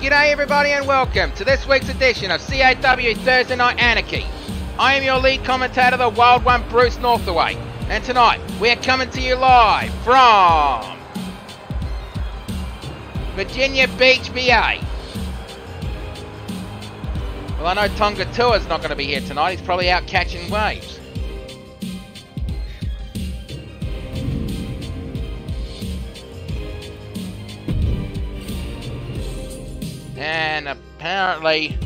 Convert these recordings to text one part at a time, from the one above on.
G'day everybody and welcome to this week's edition of CAW Thursday Night Anarchy. I am your lead commentator, the Wild One, Bruce Northaway, and tonight we're coming to you live from Virginia Beach, VA. Well, I know Tonga Tua's not going to be here tonight, he's probably out catching waves. And apparently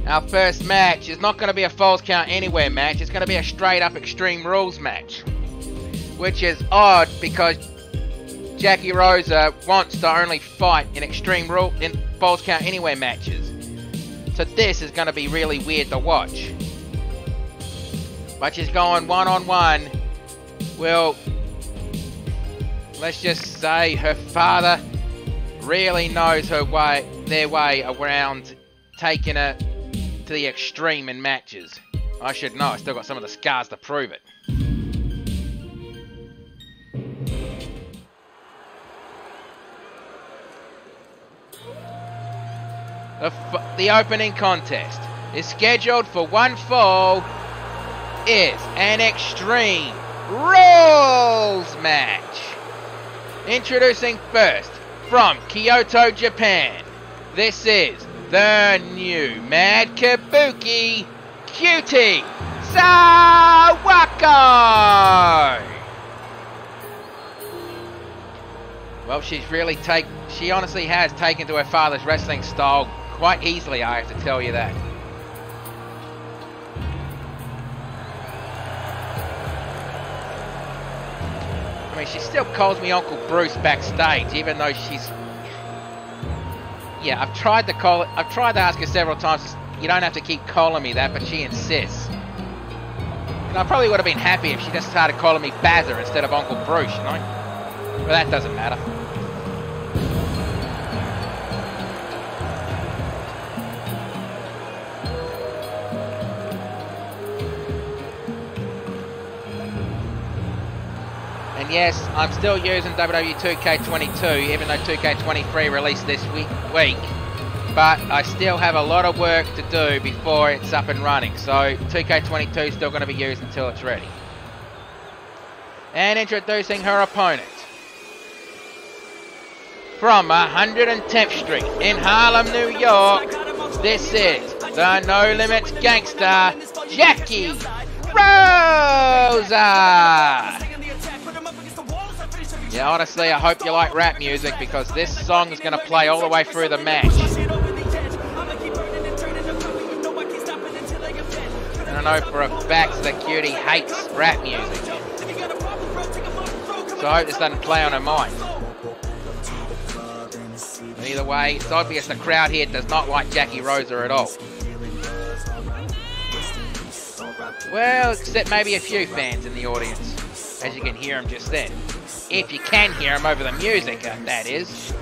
our first match is not going to be a Falls Count Anywhere match, it's going to be a straight up Extreme Rules match. Which is odd because Jackie Rosa wants to only fight in Falls Count Anywhere matches. So this is going to be really weird to watch. But she's going one-on-one. Well, let's just say her father really knows their way around taking it to the extreme in matches. I should know, I still got some of the scars to prove it. The opening contest is scheduled for one fall, is an Extreme Rules match. Introducing first, from Kyoto, Japan, this is the new Mad Kabuki Cutie Sawako. Well, she honestly has taken to her father's wrestling style quite easily, I have to tell you that. I mean, she still calls me Uncle Bruce backstage, even though she's... Yeah, I've tried to ask her several times, you don't have to keep calling me that, but she insists. And I probably would have been happy if she just started calling me Bazzer instead of Uncle Bruce, you know? But that doesn't matter. And yes, I'm still using WWE 2K22, even though 2K23 released this week. But I still have a lot of work to do before it's up and running. So 2K22 is still going to be used until it's ready. And introducing her opponent. From 110th Street in Harlem, New York, this is the No Limits Gangster, Jackie Rosa! Yeah, honestly, I hope you like rap music because this song is going to play all the way through the match. And I know for a fact that Cutie hates rap music. So I hope this doesn't play on her mind. Either way, it's obvious the crowd here does not like Jackie Rosa at all. Well, except maybe a few fans in the audience, as you can hear them just then. If you can hear them over the music, that is.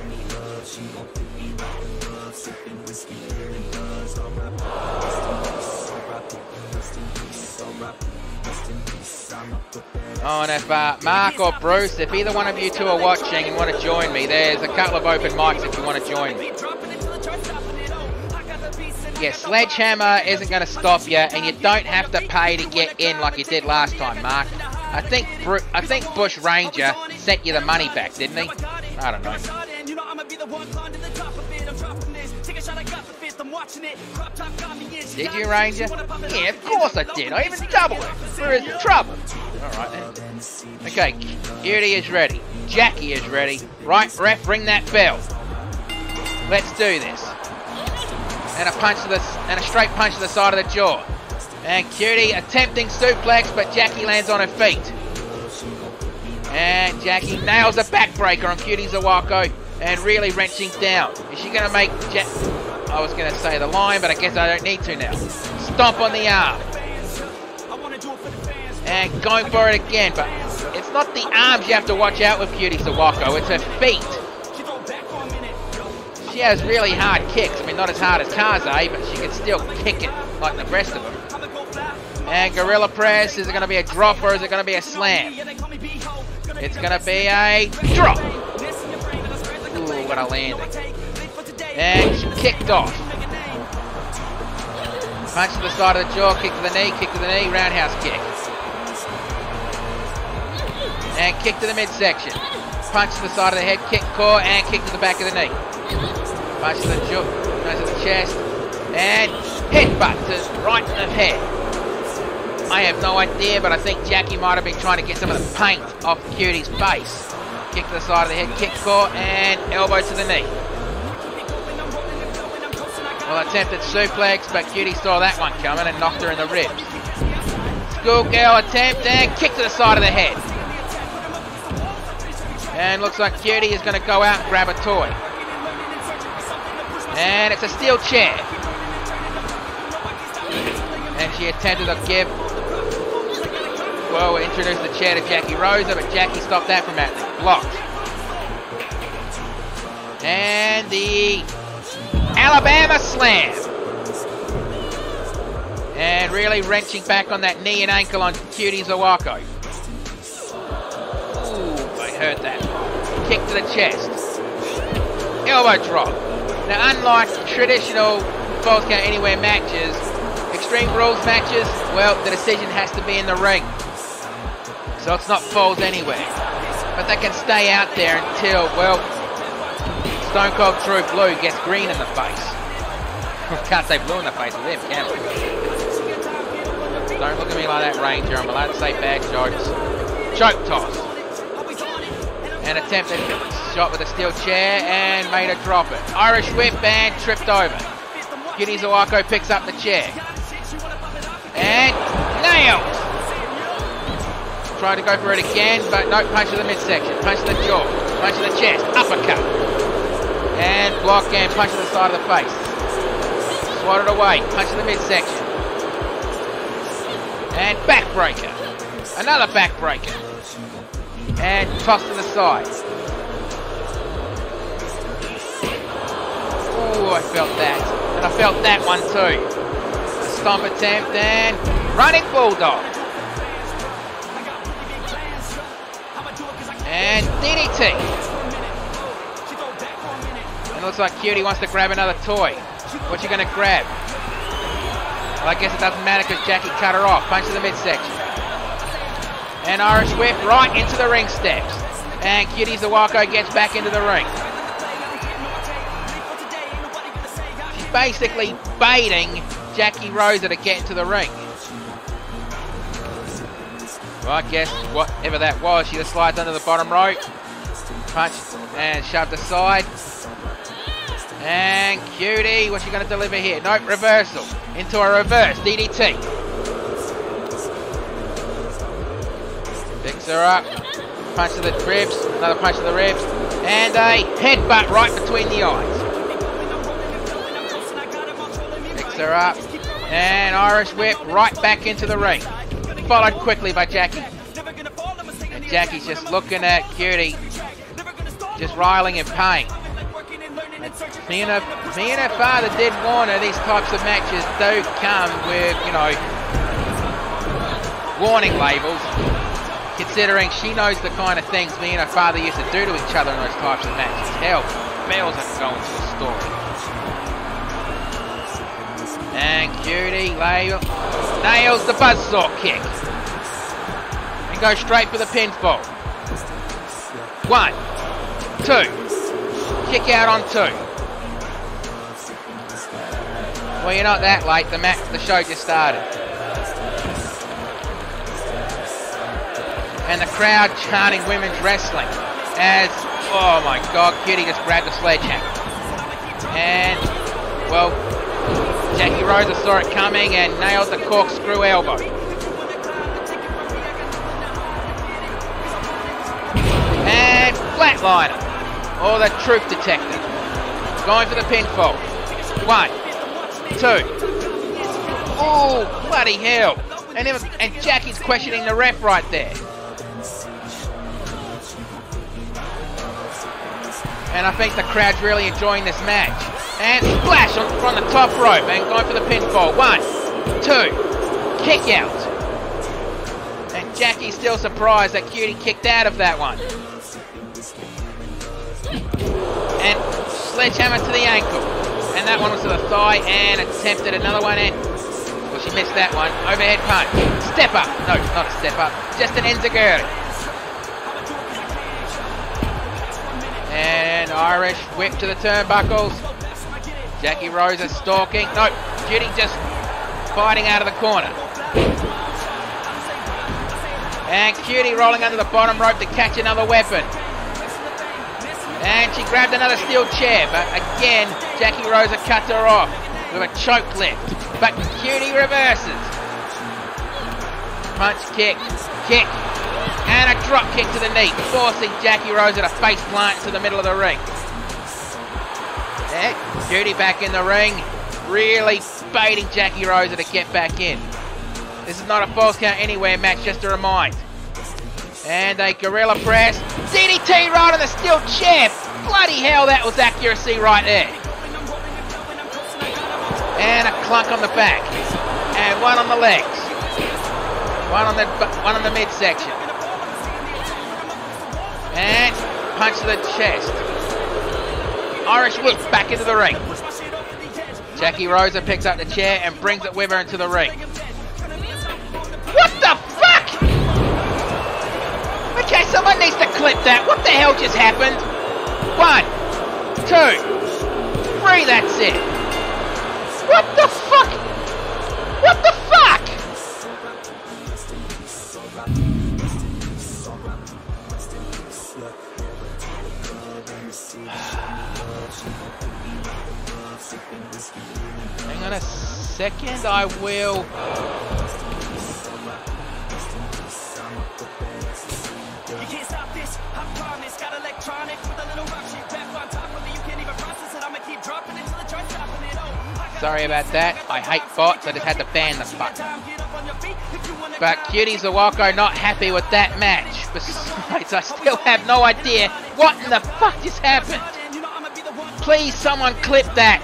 Oh, and if Mark or Bruce, if either one of you two are watching and want to join me, there's a couple of open mics if you want to join me. Yeah, Sledgehammer isn't going to stop you, and you don't have to pay to get in like you did last time, Mark. I think Bush Ranger sent you the money back, didn't he? I don't know. Did you, Ranger? Yeah, of course I did. I even doubled it for his trouble. Alright then. Okay, Cutie is ready. Jackie is ready. Right, ref, ring that bell. Let's do this. And a straight punch to the side of the jaw. And Cutie attempting suplex, but Jackie lands on her feet. And Jackie nails a backbreaker on Cutie Sawako and really wrenching down. Is she going to make I was going to say the line, but I guess I don't need to now. Stomp on the arm. And going for it again, but it's not the arms you have to watch out with Cutie Sawako, it's her feet. She has really hard kicks. I mean, not as hard as Kaze, but she can still kick it like the rest of them. And Gorilla Press, is it going to be a drop or is it going to be a slam? It's going to be a drop. Ooh, what a landing. And she kicked off. Punch to the side of the jaw, kick to the knee, roundhouse kick. And kick to the midsection. Punch to the side of the head, kick core, and kick to the back of the knee. Punch to the jaw, punch to the chest, and headbutt to right in the head. I have no idea, but I think Jackie might have been trying to get some of the paint off Cutie's face. Kick to the side of the head, kick core, and elbow to the knee. Well, attempted suplex, but Cutie saw that one coming and knocked her in the ribs. Schoolgirl attempt, and kick to the side of the head. And looks like Cutie is going to go out and grab a toy. And it's a steel chair. And she attempted to give, well, introduced the chair to Jackie Rosa, but Jackie stopped that from happening. Blocked. And the Alabama slam. And really wrenching back on that knee and ankle on Cutie Zawako. Ooh, I heard that. Kick to the chest. Elbow drop. Now, unlike traditional Falls Count Anywhere matches, Extreme Rules matches, well, the decision has to be in the ring. So it's not Falls Anywhere. But they can stay out there until, well, Stone Cold True Blue gets green in the face. Can't say blue in the face with him, can we? Don't look at me like that, Ranger. I'm allowed to say bad jokes. Choke toss. And attempted shot with a steel chair and made her drop it. Irish whip and tripped over. Cutie Zawako picks up the chair. And nailed! Tried to go for it again, but no, punch to the midsection. Punch to the jaw. Punch to the chest. Uppercut. And block and punch to the side of the face. Swatted away. Punch to the midsection. And backbreaker. Another backbreaker. And toss to the side. Ooh, I felt that. And I felt that one too. A stomp attempt and running bulldog. And DDT. And it looks like Cutie wants to grab another toy. What's she going to grab? Well, I guess it doesn't matter because Jackie cut her off. Punch to the midsection. And Irish whip right into the ring steps. And Cutie Zawako gets back into the ring. She's basically baiting Jackie Rosa to get into the ring. Well, I guess whatever that was, she just slides under the bottom rope. Punch and shoved aside. And Cutie, what's she going to deliver here? Nope, reversal. Into a reverse DDT. Picks her up. Punch to the ribs. Another punch to the ribs. And a headbutt right between the eyes. Picks her up. And Irish whip right back into the ring. Followed quickly by Jackie. And Jackie's just looking at Cutie. Just riling in pain. Me and her father did warn her these types of matches do come with, you know, warning labels. Considering she knows the kind of things me and her father used to do to each other in those types of matches. Hell, bells are going to a story. And Cutie nails the buzzsaw kick. And goes straight for the pinfall. 1, 2. Kick out on 2. Well, you're not that late. The show just started. And the crowd chanting women's wrestling as, oh my God, Cutie just grabbed the sledgehammer. And, well, Jackie Rosa saw it coming and nailed the corkscrew elbow. And flatliner, or the truth detector, going for the pinfall. 1, 2. Oh, bloody hell. And Jackie's questioning the ref right there. And I think the crowd's really enjoying this match. And splash from the top rope and going for the pinfall. 1, 2. Kick out. And Jackie's still surprised that Cutie kicked out of that one. and sledgehammer to the ankle. And that one was to the thigh and attempted another one and... Well, she missed that one. Overhead punch. Step up. No, not a step up. Just an enziguri. And Irish whip to the turnbuckles. Jackie Rosa stalking. No, Judy just fighting out of the corner. And Cutie rolling under the bottom rope to catch another weapon. And she grabbed another steel chair, but again, Jackie Rosa cuts her off with a choke lift. But Cutie reverses. Punch, kick, kick, and a drop kick to the knee, forcing Jackie Rosa to face plant into the middle of the ring. And Cutie back in the ring, really baiting Jackie Rosa to get back in. This is not a false count anywhere match, just to remind. And a gorilla press. DDT right on the steel chair. Bloody hell, that was accuracy right there. And a clunk on the back. And one on the legs. One on the midsection. And punch to the chest. Irish whip back into the ring. Jackie Rosa picks up the chair and brings it with her into the ring. What the fuck? Okay, someone needs to clip that. What the hell just happened? 1, 2, 3, that's it. What the fuck? What the fuck? Hang on a second, I will... Sorry about that. I hate bots. I just had to ban the button. But Cutie Zawako not happy with that match. Besides, I still have no idea what in the fuck just happened. Please, someone clip that.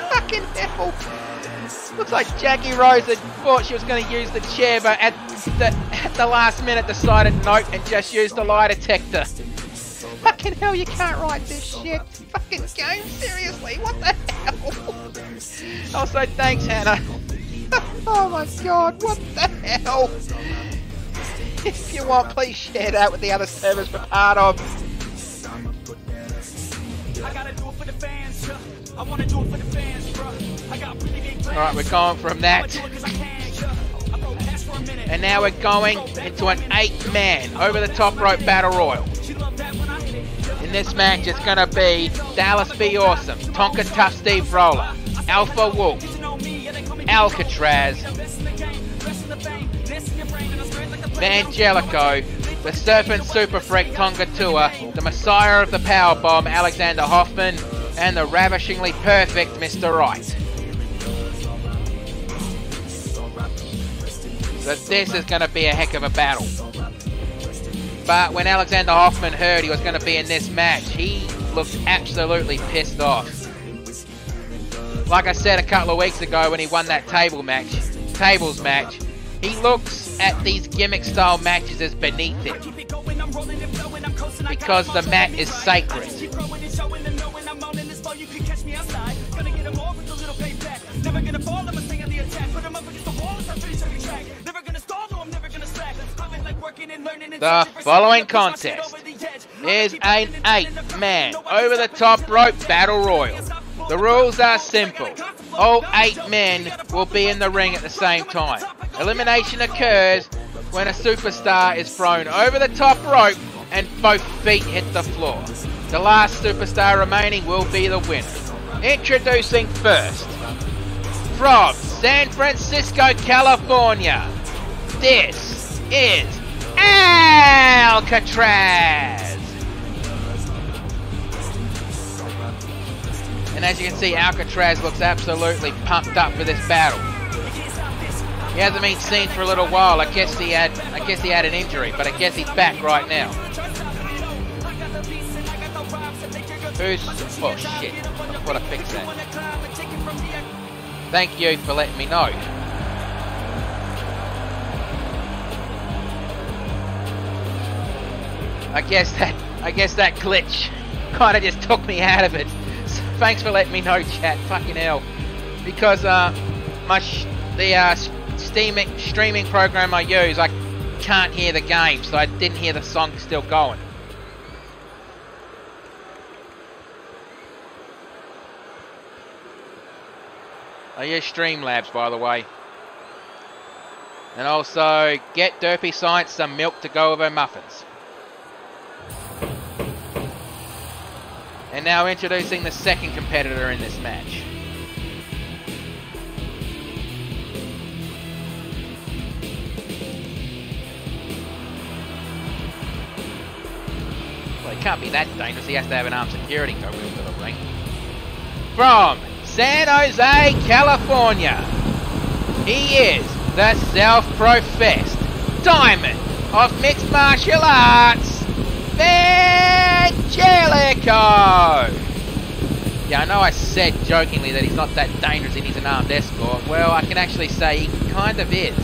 Fucking hell. Looks like Jackie Rosa thought she was going to use the chair, but at the last minute decided nope and just used the lie detector. Fucking hell, you can't write this shit. Fucking game, seriously, what the hell? Also, thanks, Hannah. Oh my god, what the hell? If you want, please share that with the other servers we're part of. Alright, we're going from that. And now we're going into an 8-man over-the-top rope battle royal. In this match, it's going to be Dallas Be Awesome, Tonka Tough Steve Roller, Alpha Wolf, Alcatraz, Vangelico, the Surfing Super Freak Tonga Tour, the Messiah of the Powerbomb, Alexander Hoffman, and the ravishingly perfect Mr. Right. So this is going to be a heck of a battle. But when Alexander Hoffman heard he was going to be in this match, he looked absolutely pissed off. Like I said a couple of weeks ago when he won that tables match, he looks at these gimmick style matches as beneath him. Because the mat is sacred. The following contest is an 8-man over-the-top rope battle royal. The rules are simple. All 8 men will be in the ring at the same time. Elimination occurs when a superstar is thrown over the top rope and both feet hit the floor. The last superstar remaining will be the winner. Introducing first, from San Francisco, California, this is Alcatraz. And as you can see, Alcatraz looks absolutely pumped up for this battle. He hasn't been seen for a little while. I guess he had an injury, but I guess he's back right now. Oh shit! I thought I fixed that. Thank you for letting me know. I guess that glitch kind of just took me out of it. So thanks for letting me know, chat. Fucking hell. Because the streaming program I use, I can't hear the game, so I didn't hear the song still going. I use Streamlabs, by the way. And also, get Derpy Science some milk to go with her muffins. And now introducing the second competitor in this match. Well, he can't be that dangerous. He has to have an armed security go with him to the ring. From San Jose, California, he is the self-professed Diamond of Mixed Martial Arts, Angelico! Yeah, I know I said jokingly that he's not that dangerous and he's an armed escort. Well, I can actually say he kind of is.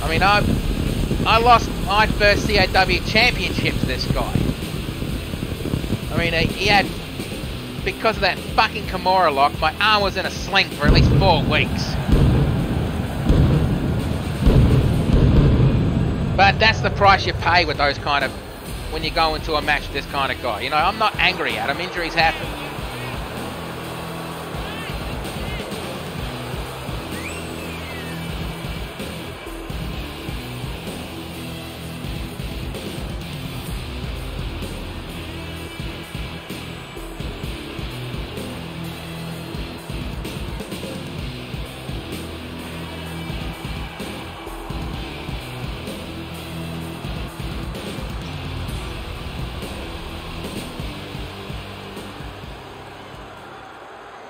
I mean, I lost my first CAW championship to this guy. I mean, he had... Because of that fucking Kimura lock, my arm was in a sling for at least 4 weeks. But that's the price you pay with those kind of... when you go into a match with this kind of guy. You know, I'm not angry at him. Injuries happen.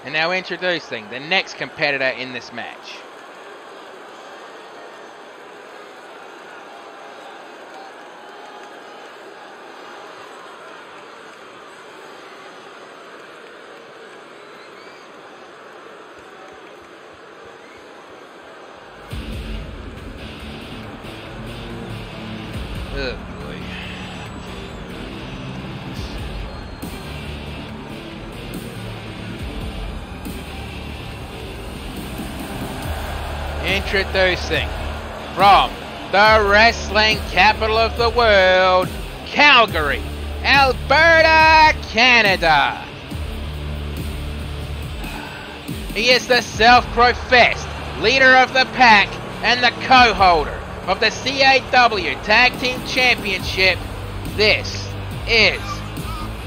And now introducing the next competitor in this match. Oh boy. Introducing, from the wrestling capital of the world, Calgary, Alberta, Canada. He is the self-professed leader of the pack and the co-holder of the CAW Tag Team Championship. This is...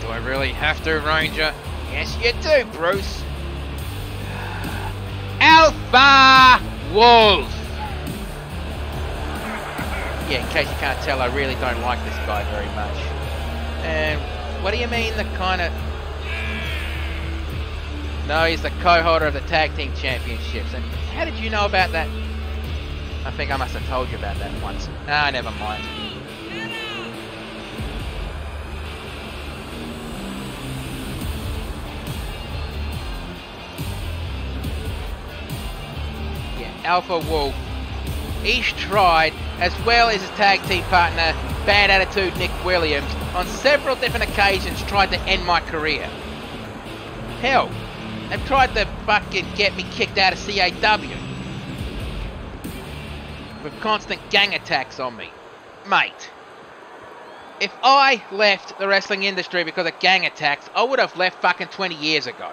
Do I really have to, Ranger? Yes, you do, Bruce. Alpha Wolf! Yeah, in case you can't tell, I really don't like this guy very much. And what do you mean the kind of... No, he's the co-holder of the Tag Team Championships. And how did you know about that? I think I must have told you about that once. Ah, never mind. Alpha Wolf. He's tried, as well as his tag team partner, Bad Attitude Nick Williams, on several different occasions tried to end my career. Hell, they've tried to fucking get me kicked out of CAW. With constant gang attacks on me. Mate, if I left the wrestling industry because of gang attacks, I would have left fucking 20 years ago.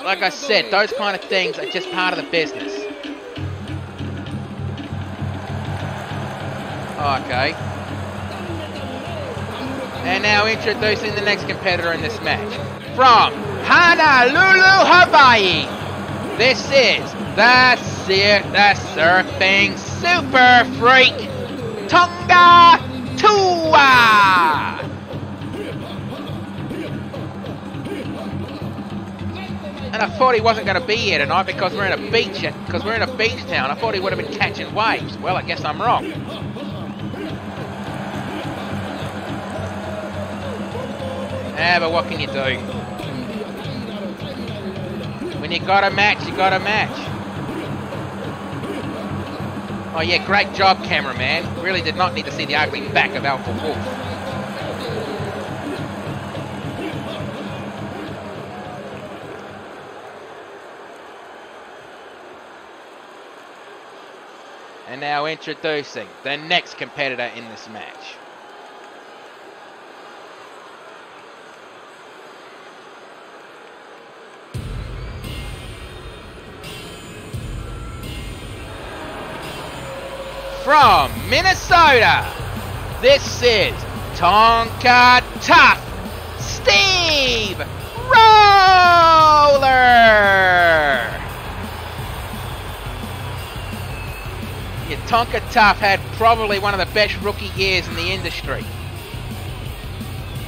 Like I said, those kind of things are just part of the business. Okay. And now introducing the next competitor in this match. From Honolulu, Hawaii. This is the surfing super freak, Tonga Tua. And I thought he wasn't going to be here tonight because we're in a beach town. I thought he would have been catching waves. Well, I guess I'm wrong. Ah, but what can you do? When you got a match, you got a match. Oh yeah, great job, cameraman. Really did not need to see the ugly back of Alpha Wolf. And now introducing the next competitor in this match. From Minnesota, this is Tonka Tough Steve Roller. Yeah, Tonka Tough had probably one of the best rookie years in the industry.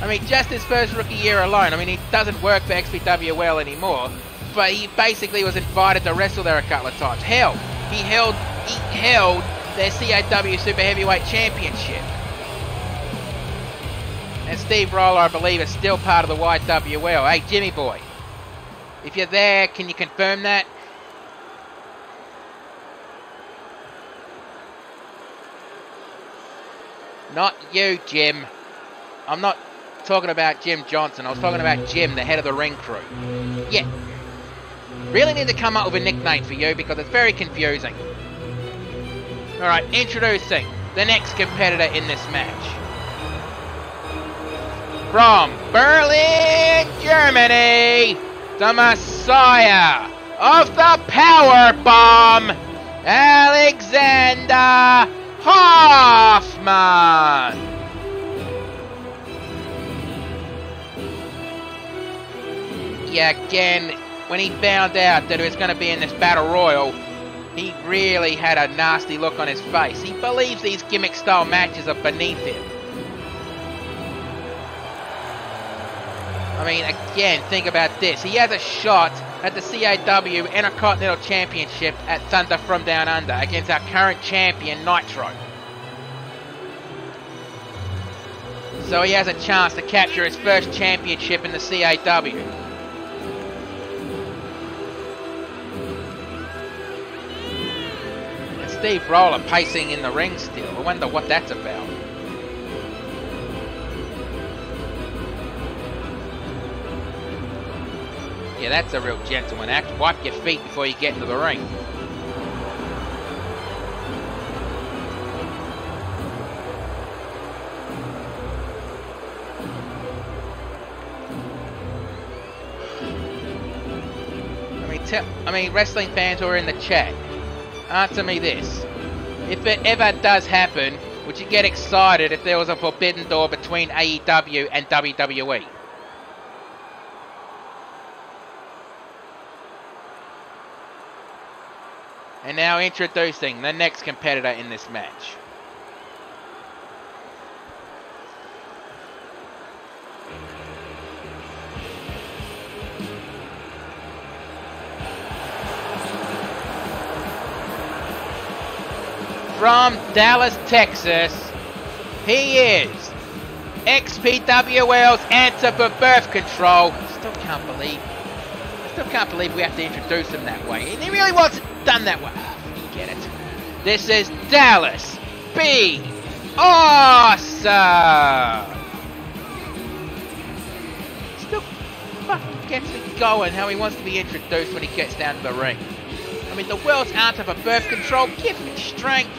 I mean, just his first rookie year alone. I mean, he doesn't work for XPWL anymore, but he basically was invited to wrestle there a couple of times. Hell, he held their CAW Super Heavyweight Championship. And Steve Roller, I believe, is still part of the YWL. Hey, Jimmy boy, if you're there, can you confirm that? Not you, Jim. I'm not talking about Jim Johnson. I was talking about Jim, the head of the ring crew. Yeah. Really need to come up with a nickname for you because it's very confusing. Alright, introducing the next competitor in this match. From Berlin, Germany, the Messiah of the Power Bomb, Alexander Hoffman. Yeah, again, when he found out that he was going to be in this battle royal, he really had a nasty look on his face. He believes these gimmick-style matches are beneath him. I mean, again, think about this. He has a shot at the CAW Intercontinental Championship at Thunder from Down Under against our current champion, Nitro. So he has a chance to capture his first championship in the CAW. Steve Roller pacing in the ring still. I wonder what that's about. Yeah, that's a real gentleman act. Wipe your feet before you get into the ring. I mean, wrestling fans who are in the chat, answer me this. If it ever does happen, would you get excited if there was a forbidden door between AEW and WWE? And now introducing the next competitor in this match. From Dallas, Texas, he is XPWL's answer for birth control. I still can't believe we have to introduce him that way. And he really wasn't done that way. Forget it. This is Dallas B. Awesome. Still fucking gets me going how he wants to be introduced when he gets down to the ring. I mean, the world's answer for birth control. Give me strength.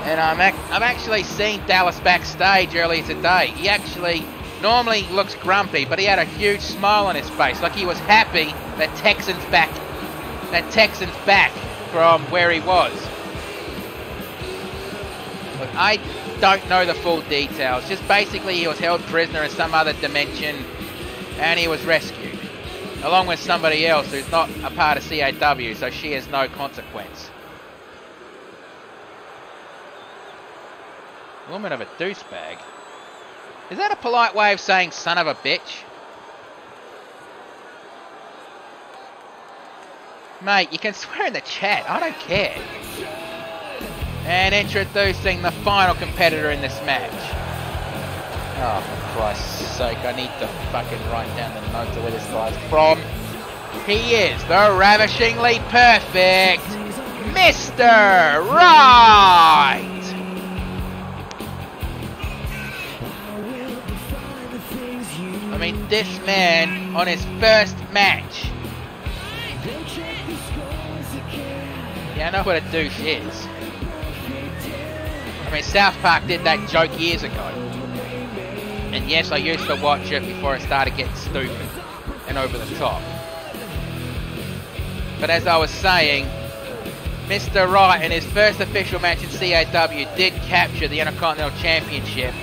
And I've actually seen Dallas backstage earlier today. He actually normally looks grumpy, but he had a huge smile on his face, like he was happy that Texan's back from where he was. Look, I don't know the full details. Just basically he was held prisoner in some other dimension and he was rescued, along with somebody else who's not a part of CAW, so she has no consequence. Woman of a douchebag. Is that a polite way of saying son of a bitch? Mate, you can swear in the chat. I don't care. And introducing the final competitor in this match. Oh, for Christ's sake, I need to fucking write down the notes of where this guy's from. He is the ravishingly perfect Mr. Right! I mean, this man, on his first match. Yeah, I know what a douche is. I mean, South Park did that joke years ago. And yes, I used to watch it before it started getting stupid and over the top. But as I was saying, Mr. Right in his first official match in CAW did capture the Intercontinental Championship.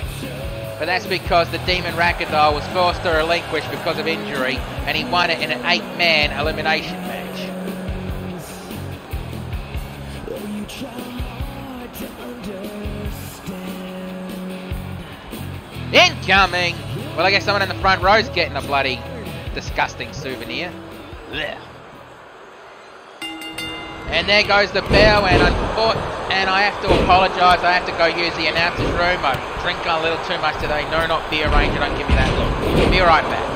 But that's because the Demon Ragdoll was forced to relinquish because of injury, and he won it in an 8-man elimination match. Incoming! Well, I guess someone in the front row's getting a bloody disgusting souvenir. Blech. And there goes the bell, and I have to apologise. I have to go use the announcer's room. I'm drinking a little too much today. No, not beer, Ranger. Don't give me that look. Be right back.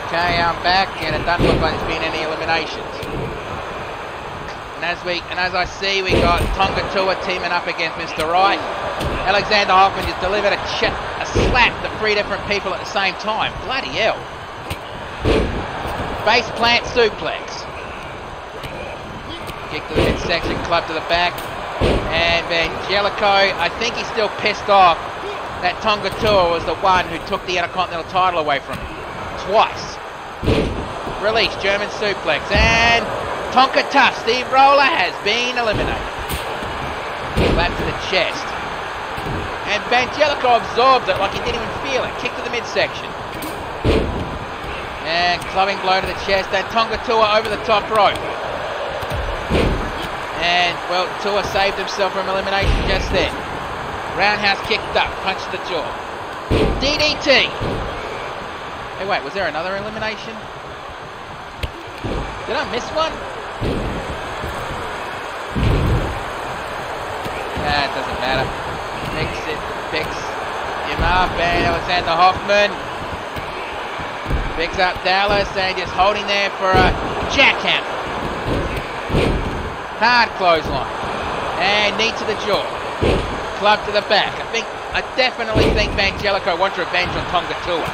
Okay, I'm back, and it doesn't look like there's been any eliminations. And as I see, we got Tonga Tua teaming up against Mr. Right. Alexander Hoffman just delivered a slap to 3 different people at the same time. Bloody hell. Base plant suplex. Kick to the midsection, club to the back. And Angelico, I think he's still pissed off that Tonga Tua was the one who took the Intercontinental title away from him. Twice. Release, German suplex, and Tonka Tough, Steve Roller has been eliminated. Slap to the chest. And Angelico absorbed it like he didn't even feel it. Kick to the midsection. And clubbing blow to the chest, and Tonga Tua over the top rope. And, well, Tua saved himself from elimination just then. Roundhouse kick duck, punch to the jaw. DDT. Hey, wait, was there another elimination? Did I miss one? Nah, it doesn't matter. Picks him up, and Alexander Hoffman picks up Dallas, and just holding there for a jackhammer. Hard clothesline. And knee to the jaw. Club to the back. I definitely think Angelico wants revenge on Tonga Tua.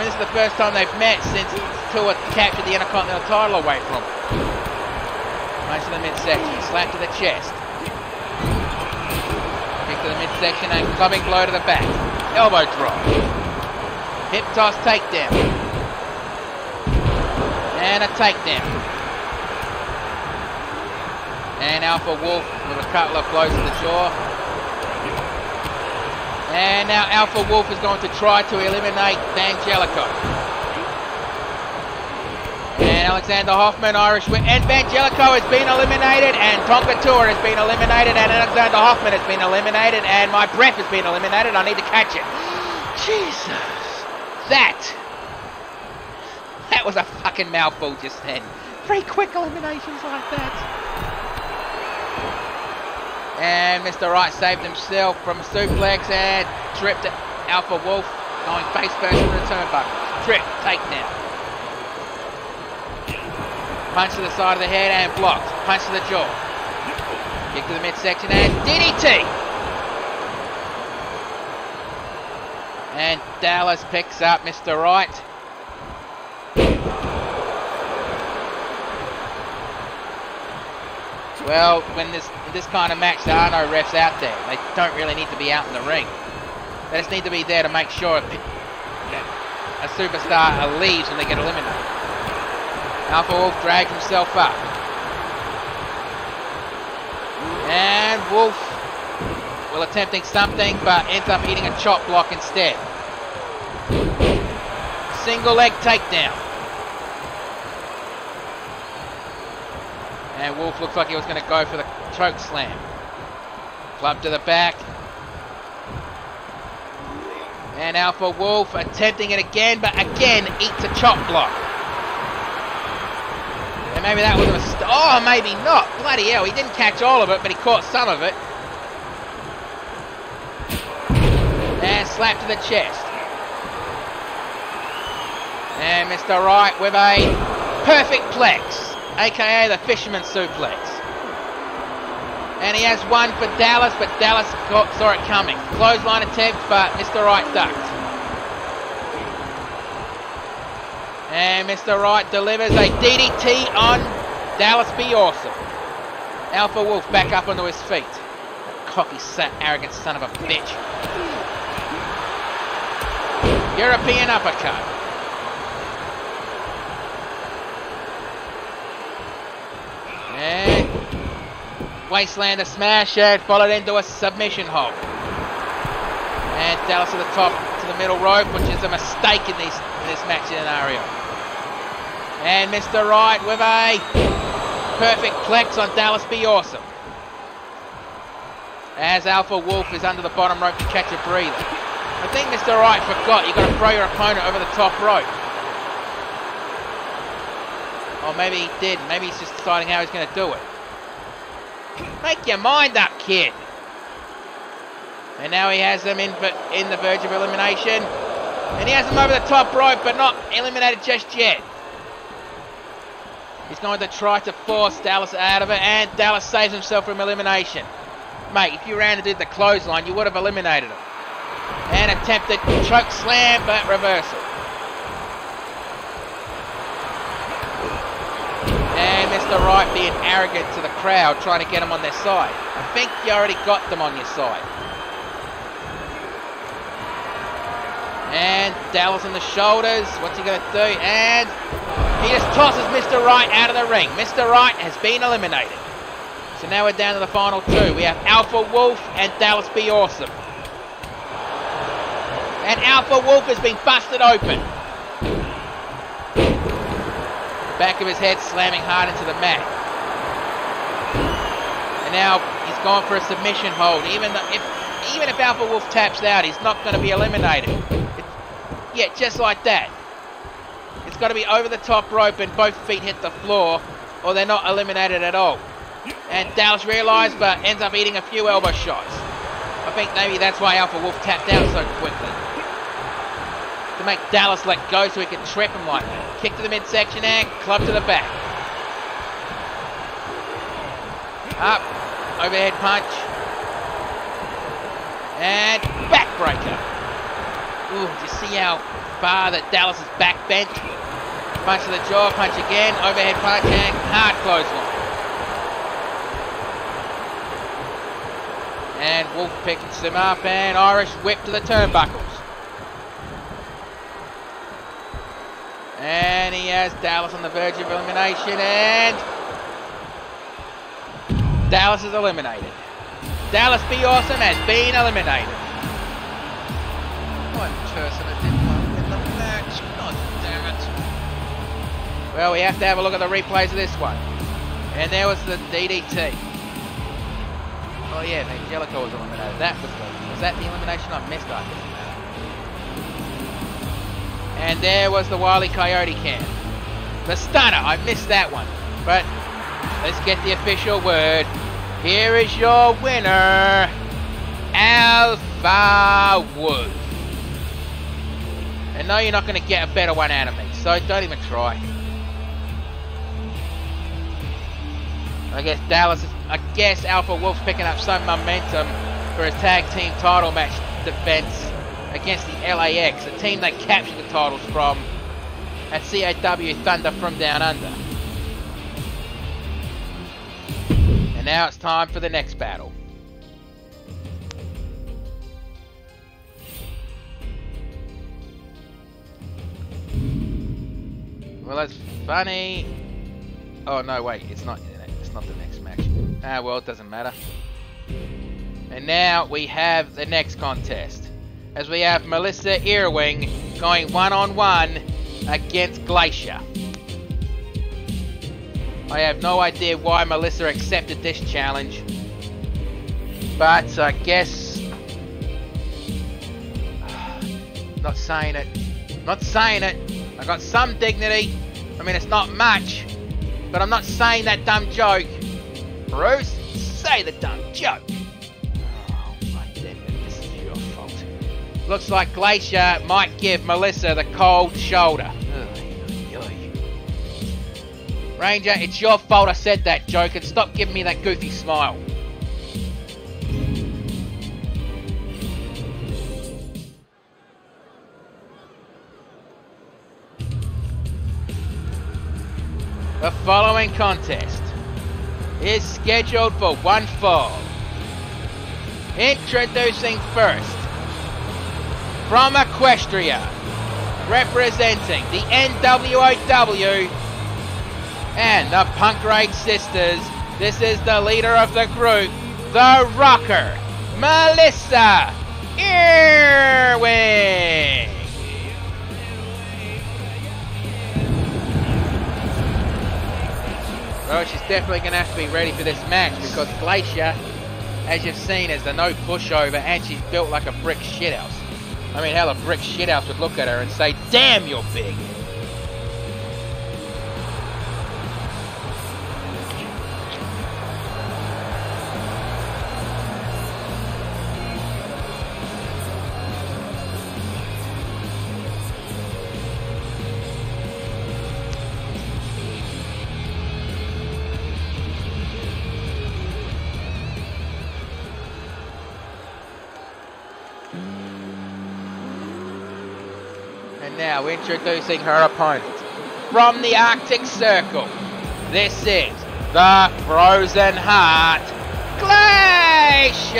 This is the first time they've met since Tua captured the Intercontinental title away from him. Punch to the midsection, slap to the chest. Kick to the midsection and clubbing blow to the back. Elbow drop. Hip toss takedown. And a takedown. And Alpha Wolf with a couple of blows to the jaw. And now Alpha Wolf is going to try to eliminate Angelico. And Alexander Hoffman, Irish Whip, and Angelico has been eliminated, and Tonga Tua has been eliminated, and Alexander Hoffman has been eliminated, and my breath has been eliminated. I need to catch it. Jesus. That was a fucking mouthful just then. 3 quick eliminations like that. And Mr. Right saved himself from a suplex and tripped Alpha Wolf, going face first into the turnbuckle. Trip, takedown. Punch to the side of the head and blocked. Punch to the jaw. Kick to the midsection and DDT. And Dallas picks up Mr. Right. Well, when this kind of match, there are no refs out there. They don't really need to be out in the ring. They just need to be there to make sure that a superstar leaves when they get eliminated. Alpha Wolf drags himself up. And Wolf will attempting something, but ends up hitting a chop block instead. Single leg takedown. And Wolf looks like he was going to go for the choke slam. Club to the back. And Alpha Wolf attempting it again, but again eats a chop block. And maybe that was a mistake. Oh, maybe not. Bloody hell, he didn't catch all of it, but he caught some of it. And slap to the chest. And Mr. Right with a perfect plex, aka the fisherman suplex. And he has one for Dallas, but Dallas saw it coming. Clothesline attempt, but Mr. Right ducked. And Mr. Right delivers a DDT on Dallas Be Awesome. Alpha Wolf back up onto his feet. Cocky, arrogant son of a bitch. European uppercut. And Wastelander smash and followed into a submission hold. And Dallas to the top, to the middle rope, which is a mistake in this match scenario. And Mr. Right with a perfect plex on Dallas Be Awesome. As Alpha Wolf is under the bottom rope to catch a breather. I think Mr. Right forgot you've got to throw your opponent over the top rope. Or maybe he did. Maybe he's just deciding how he's going to do it. Make your mind up, kid. And now he has them in the verge of elimination. And he has them over the top rope, but not eliminated just yet. He's going to try to force Dallas out of it, and Dallas saves himself from elimination. Mate, if you ran and did the clothesline, you would have eliminated him. And attempted choke slam, but reversal. And Mr. Right being arrogant to the crowd, trying to get them on their side. I think you already got them on your side. And Dallas on the shoulders. What's he going to do? And he just tosses Mr. Right out of the ring. Mr. Right has been eliminated. So now we're down to the final two. We have Alpha Wolf and Dallas Be Awesome. And Alpha Wolf has been busted open. Back of his head slamming hard into the mat. And now he's gone for a submission hold. Even if Alpha Wolf taps out, he's not going to be eliminated. Yeah, just like that. It's got to be over the top rope and both feet hit the floor, or they're not eliminated at all. And Dallas realised, but ends up eating a few elbow shots. I think maybe that's why Alpha Wolf tapped out so quickly. To make Dallas let go so he could trip him like that. Kick to the midsection and club to the back. Up. Overhead punch. And backbreaker. Ooh, do you see how far that Dallas is back bent? Punch to the jaw, punch again, overhead punch and hard clothesline. And Wolf picks him up and Irish whip to the turnbuckles. And he has Dallas on the verge of elimination, and Dallas is eliminated. Dallas Be Awesome has been eliminated. One person that didn't want to win the match. God damn it. Well, we have to have a look at the replays of this one. And there was the DDT. Oh yeah, Angelico was eliminated. Was that the elimination I missed? I didn't matter. And there was the Wile E. Coyote cam. The stunner, I missed that one. But let's get the official word. Here is your winner, Alpha Wolf. And no, you're not going to get a better one out of me, so don't even try. I guess Alpha Wolf's picking up some momentum for his tag team title match defense against the LAX, a team they captured the titles from at CAW Thunder from Down Under. And now it's time for the next battle. Well, that's funny. Oh no, wait, it's not the next match. Ah, well, it doesn't matter. And now we have the next contest, as we have Melissa Earwing going one-on-one against Glacier. I have no idea why Melissa accepted this challenge, but I guess... Not saying it. I got some dignity. I mean, it's not much, but I'm not saying that dumb joke. Bruce, say the dumb joke. Oh, my goodness, this is your fault. Looks like Glacier might give Melissa the cold shoulder. Ranger, it's your fault I said that joke, and stop giving me that goofy smile. The following contest is scheduled for one fall. Introducing first, from Equestria, representing the NWOW and the Punk Raid Sisters, this is the leader of the group, the Rocker, Melissa Earwing. Well, she's definitely going to have to be ready for this match, because Glacier, as you've seen, is the no pushover, and she's built like a brick shithouse. I mean, hell, a brick shithouse would look at her and say, damn, you're big. Now introducing her opponent from the Arctic Circle. This is the Frozen Heart, Glacier.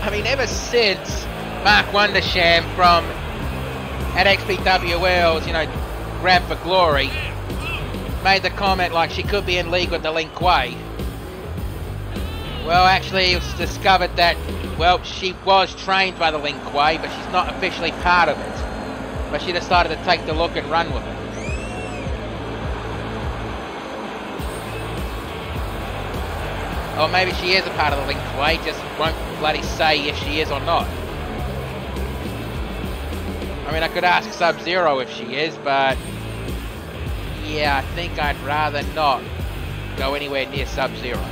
I mean, ever since Mark Wondersham from at XPWL's, Grab for Glory, made the comment like she could be in league with the Lin Kuei. Well, actually, it's discovered that, well, she was trained by the Lin Kuei, but she's not officially part of it. But she decided to take the look and run with it. Or maybe she is a part of the Lin Kuei, just won't bloody say if she is or not. I mean, I could ask Sub-Zero if she is, but... yeah, I think I'd rather not go anywhere near Sub-Zero.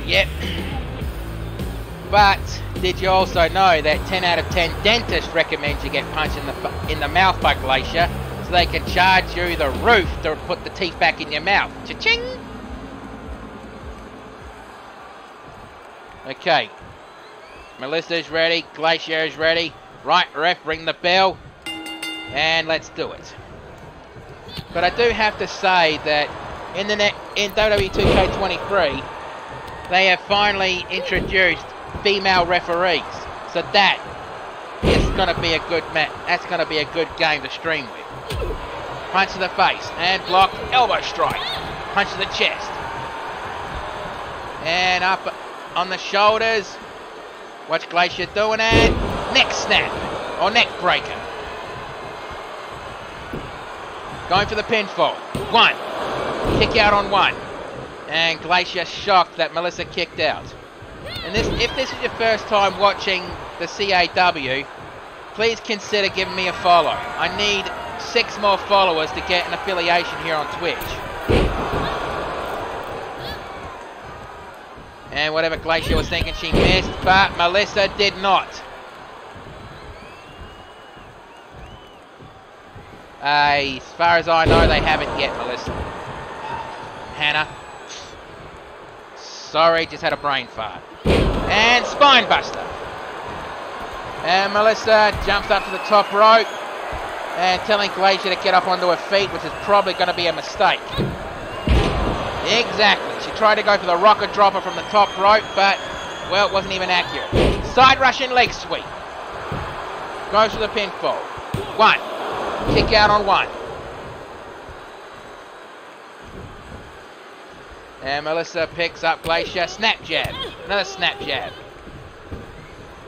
Yep. But did you also know that 10 out of 10 dentists recommend you get punched in the mouth by Glacier, so they can charge you the roof to put the teeth back in your mouth? Cha-ching! Okay. Melissa's ready. Glacier is ready. Right, ref, ring the bell. And let's do it. But I do have to say that in WWE 2K23, they have finally introduced female referees, so that is going to be a good match. That's going to be a good game to stream with. Punch to the face and block, elbow strike, punch to the chest, and up on the shoulders. Watch Glacier doing it. Neck snap. Or neck breaker. Going for the pinfall. 1. Kick out on 1. And Glacier shocked that Melissa kicked out. And if this is your first time watching the CAW, please consider giving me a follow. I need 6 more followers to get an affiliation here on Twitch. And whatever Glacier was thinking, she missed, but Melissa did not. As far as I know, they haven't yet, Melissa. Hannah. Sorry, just had a brain fart. And spine buster. And Melissa jumps up to the top rope and telling Glacier to get up onto her feet, which is probably going to be a mistake. Exactly. She tried to go for the rocket dropper from the top rope, but, well, it wasn't even accurate. Side Russian leg sweep. Goes for the pinfall. 1. Kick out on 1. And Melissa picks up Glacier. Snap jab. Another snap jab.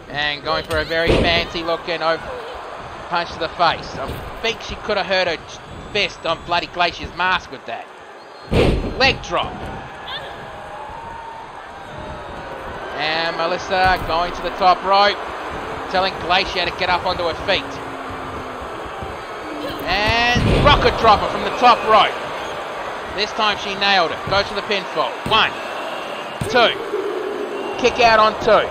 And going for a very fancy looking punch to the face. I think she could have hurt her fist on bloody Glacier's mask with that. Leg drop. And Melissa going to the top rope, telling Glacier to get up onto her feet. And rocket dropper from the top rope. This time she nailed it. Goes for the pinfall. 1, 2. Kick out on 2.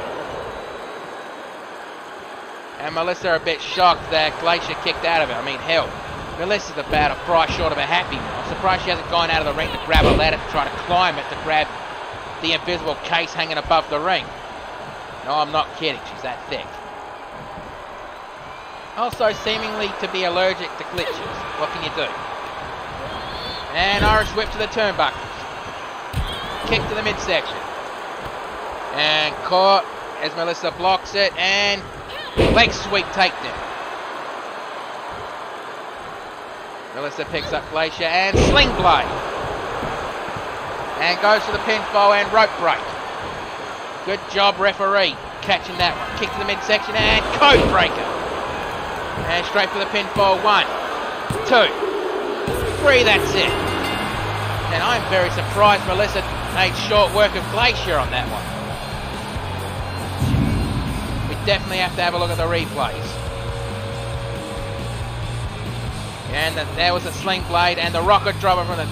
And Melissa a bit shocked that Glacier kicked out of it. I mean, hell, Melissa's about a price short of a Happy Meal. I'm surprised she hasn't gone out of the ring to grab a ladder to try to climb it to grab the invisible case hanging above the ring. No, I'm not kidding. She's that thick. Also, seemingly to be allergic to glitches. What can you do? And Irish whip to the turnbuckles. Kick to the midsection. And caught as Melissa blocks it. And leg sweep takedown. Melissa picks up Glacier and sling blade. And goes for the pinfall and rope break. Good job, referee, catching that one. Kick to the midsection and code breaker. And straight for the pinfall. 1, 2, 3, that's it. And I'm very surprised Melissa made short work of Glacier on that one. We definitely have to have a look at the replays. And there was a sling blade and the rocket dropper from the...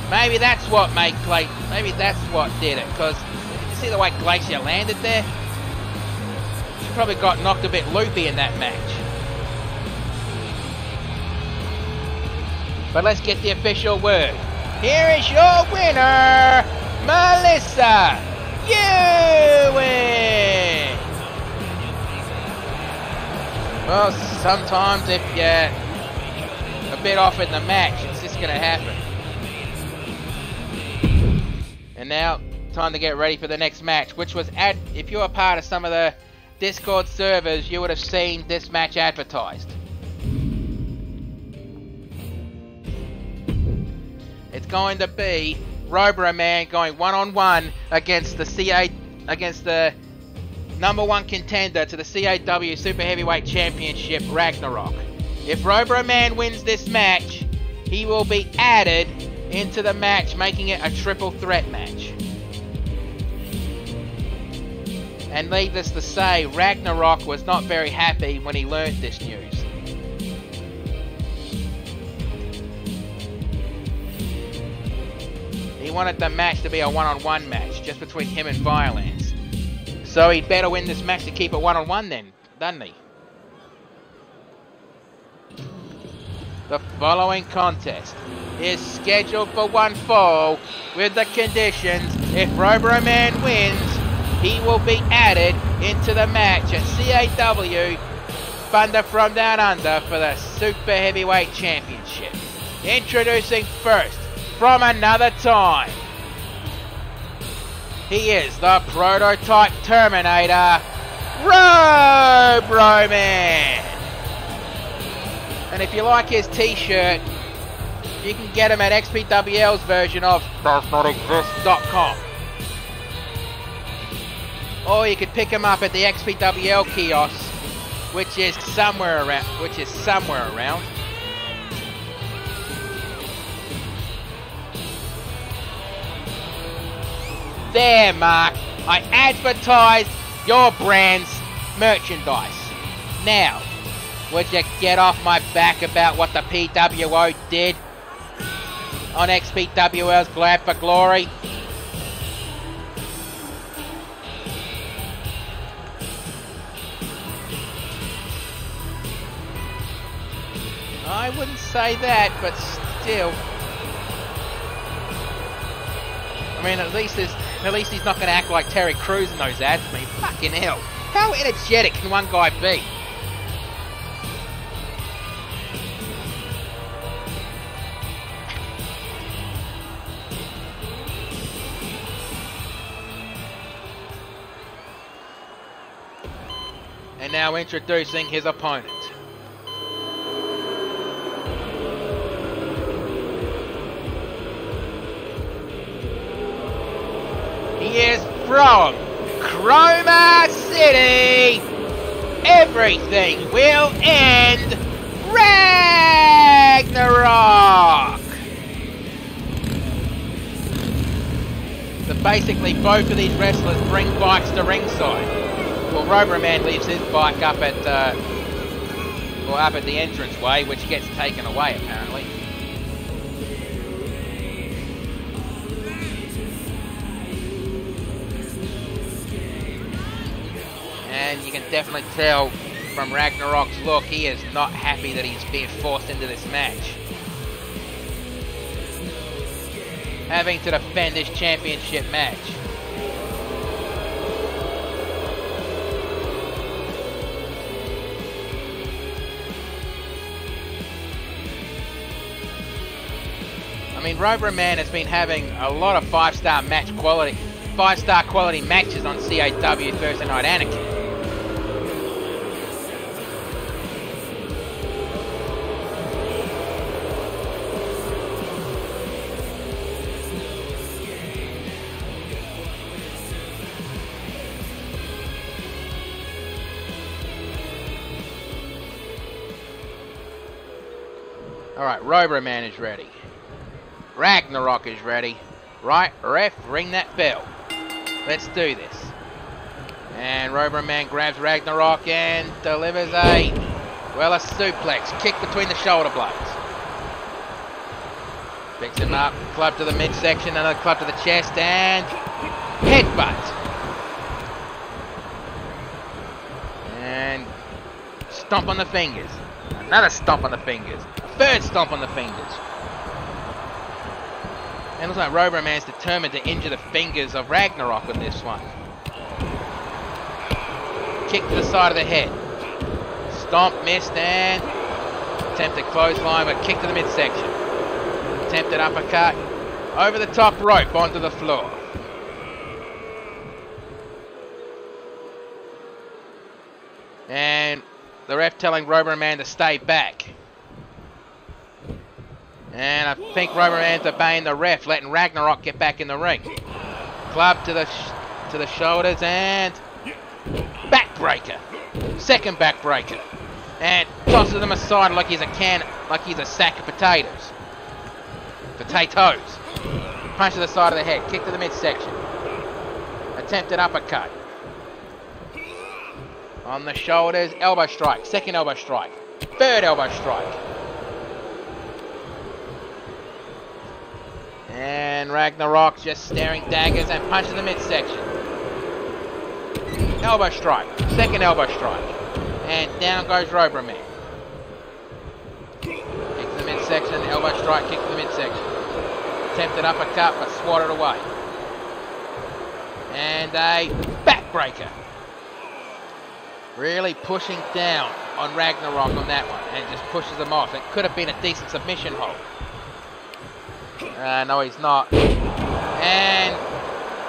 Maybe that's what made Glacier... Maybe that's what did it, because you see the way Glacier landed there? She probably got knocked a bit loopy in that match. But let's get the official word. Here is your winner, Melissa. You win. Well, sometimes if you're a bit off in the match, it's just going to happen. And now, time to get ready for the next match, which was if you were part of some of the Discord servers, you would have seen this match advertised. It's going to be Robro Man going one-on-one against the #1 contender to the CAW Super Heavyweight Championship, Ragnarok. If Robro Man wins this match, he will be added into the match, making it a triple threat match. And needless to say, Ragnarok was not very happy when he learned this news. He wanted the match to be a one-on-one match, just between him and Violence. So he'd better win this match to keep it one-on-one then, doesn't he? The following contest is scheduled for one fall with the conditions: if Robro Man wins, he will be added into the match at CAW Thunder from Down Under for the Super Heavyweight Championship. Introducing first, from another time, he is the prototype Terminator, Robro Man. And if you like his t-shirt, you can get him at XPWL's version of doesnotexist.com. Or you could pick him up at the XPWL kiosk which is somewhere around. There, Mark. I advertised your brand's merchandise. Now, would you get off my back about what the PWO did on XPWL's Glad for Glory? I wouldn't say that, but still. I mean, at least he's not going to act like Terry Crews in those ads. I mean, fucking hell. How energetic can one guy be? And now introducing his opponent. He is from Chroma City. Everything will end Ragnarok. So basically both of these wrestlers bring bikes to ringside. Well, Roberman leaves his bike up at the entranceway, which gets taken away apparently. And you can definitely tell from Ragnarok's look, he is not happy that he's being forced into this match. Having to defend his championship match. I mean, Roberman has been having a lot of 5-star quality matches on CAW Thursday Night Anarchy. Alright, Roberman is ready. Ragnarok is ready. Right, ref, ring that bell. Let's do this. And Roberman grabs Ragnarok and delivers a suplex. Kick between the shoulder blades. Picks him up, club to the midsection, another club to the chest, and headbutt. And stomp on the fingers. Another stomp on the fingers. Third stomp on the fingers. And looks like Roberman's determined to injure the fingers of Ragnarok with this one. Kick to the side of the head. Stomp, missed, and attempted clothesline, but kick to the midsection. Attempted uppercut. Over the top rope onto the floor. And the ref telling Roberman to stay back. And I think Roberman's obeying the ref, letting Ragnarok get back in the ring. Club to the shoulders and backbreaker. Second backbreaker. And tosses him aside like he's a sack of potatoes. Potatoes. Punch to the side of the head. Kick to the midsection. Attempted uppercut. On the shoulders, elbow strike. Second elbow strike. Third elbow strike. And Ragnarok just staring daggers and punches the midsection. Elbow strike. Second elbow strike. And down goes Roberman. Kick to the midsection. Elbow strike. Kick to the midsection. Attempted uppercut but swatted away. And a backbreaker. Really pushing down on Ragnarok on that one. And just pushes him off. It could have been a decent submission hold. No, he's not. And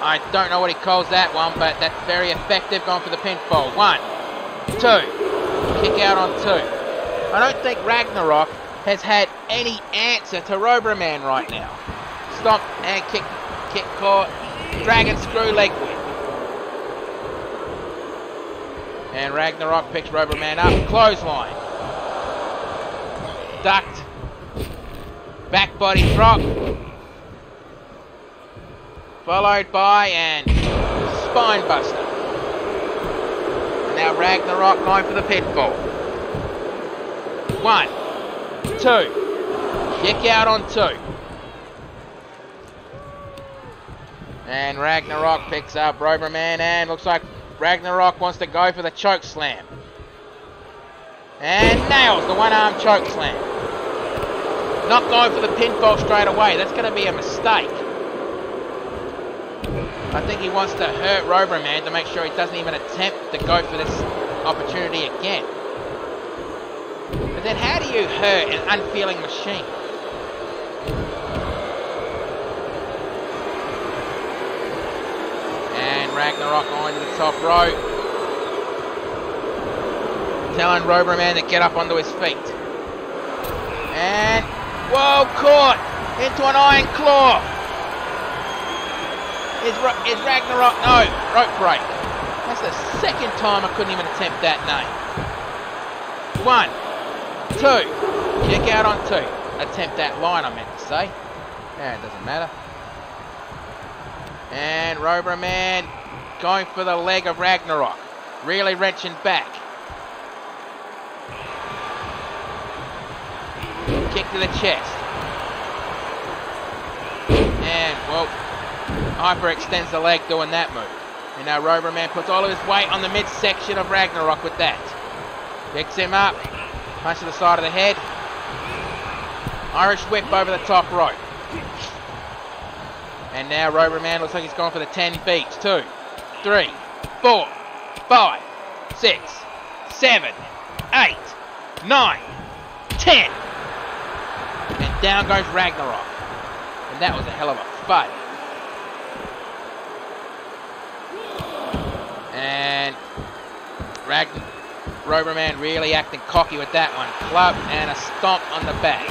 I don't know what he calls that one, but that's very effective going for the pinfall. 1, 2. Kick out on 2. I don't think Ragnarok has had any answer to Roberman right now. Stomp and kick caught. Dragon screw leg whip. And Ragnarok picks Roberman up. Clothesline. Ducked. Back body drop. Followed by and spine buster. And now Ragnarok going for the pinfall. 1, 2. Kick out on 2. And Ragnarok picks up Roberman, and looks like Ragnarok wants to go for the choke slam. And nails the one-arm choke slam. Not going for the pinfall straight away. That's going to be a mistake. I think he wants to hurt Roberman to make sure he doesn't even attempt to go for this opportunity again. But then how do you hurt an unfeeling machine? And Ragnarok going to the top rope. Telling Roberman to get up onto his feet. And, whoa, caught into an iron claw. Is Ragnarok, no, rope break. That's the second time I couldn't even attempt that name. 1, 2, kick out on 2. Attempt that line I meant to say. Yeah, it doesn't matter. And Roberman going for the leg of Ragnarok. Really wrenching back. Kick to the chest. And, well, hyperextends the leg doing that move. And now Roberman puts all of his weight on the midsection of Ragnarok with that. Picks him up. Punch to the side of the head. Irish whip over the top rope. And now Roberman looks like he's going for the 10 beats. 2, 3, 4, 5, 6, 7, 8, 9, 10. And down goes Ragnarok. And that was a hell of a fight. And Roberman really acting cocky with that one. Club and a stomp on the back.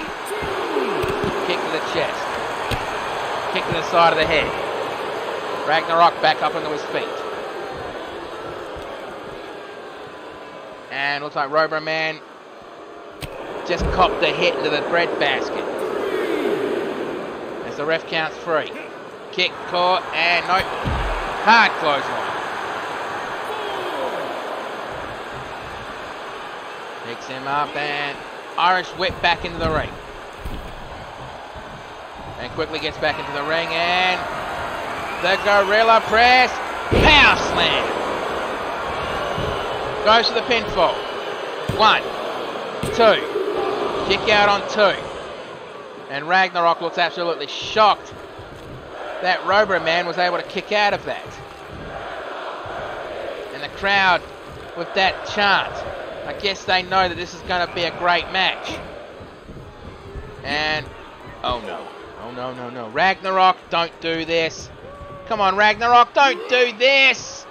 Kick to the chest. Kick to the side of the head. Ragnarok back up onto his feet. And looks like Roberman just copped a hit into the bread basket. As the ref counts 3. Kick, caught, and nope. Hard clothesline. Picks him up and Irish whip back into the ring. And quickly gets back into the ring and the gorilla press. Power slam. Goes to the pinfall. 1, 2. Kick out on 2. And Ragnarok looks absolutely shocked that Roberman was able to kick out of that. And the crowd with that chant, I guess they know that this is going to be a great match. And, oh no. Oh no, no, no. Ragnarok, don't do this. Come on, Ragnarok, don't do this.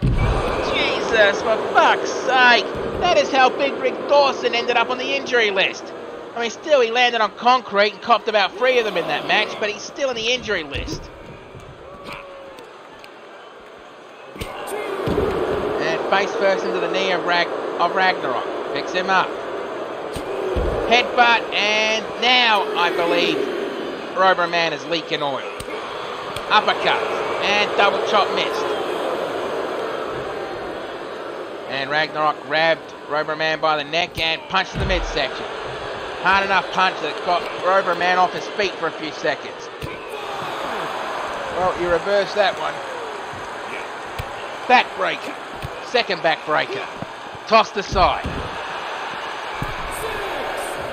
Jesus, for fuck's sake. That is how Big Rick Dawson ended up on the injury list. I mean, still, he landed on concrete and copped about 3 of them in that match, but he's still in the injury list. And face first into the knee of Ragnarok. Picks him up. Headbutt, and now, I believe, Roberman is leaking oil. Uppercut, and double chop missed. And Ragnarok grabbed Roberman by the neck and punched to the midsection. Hard enough punch that got Roberman off his feet for a few seconds. Well, you reverse that one. Backbreaker. Second backbreaker. Tossed aside.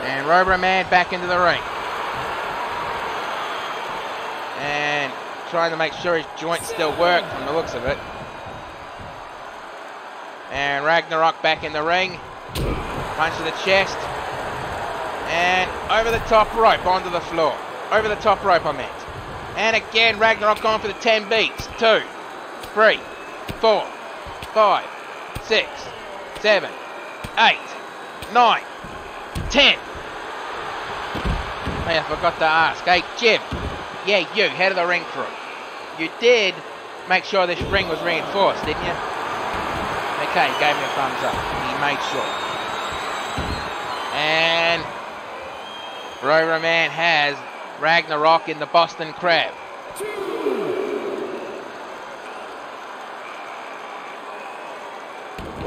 And Roberman back into the ring. And trying to make sure his joints still work from the looks of it. And Ragnarok back in the ring. Punch to the chest. And over the top rope onto the floor. Over the top rope, I meant. And again, Ragnarok going for the 10 beats. 2, 3, 4, 5, 6, 7, 8, 9, 10. Hey, I forgot to ask. Hey, Jim. Yeah, you, head of the ring crew. You did make sure this ring was reinforced, didn't you? Make okay, he gave me a thumbs up. He made sure. And Rover Man has Ragnarok in the Boston Crab.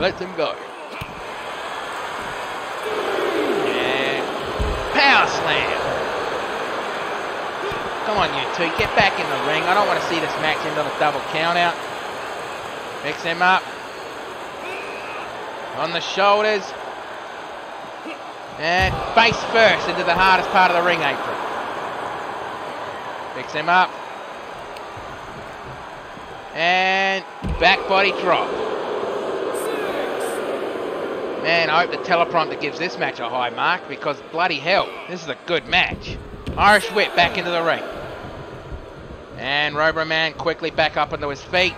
Let him go. And power slam. Come on, you two, get back in the ring. I don't want to see this match end on a double count out. Mix him up. On the shoulders. And face first into the hardest part of the ring apron. Mix him up. And back body drop. Man, I hope the teleprompter gives this match a high mark because bloody hell, this is a good match. Irish whip back into the ring. And Rover Man quickly back up onto his feet.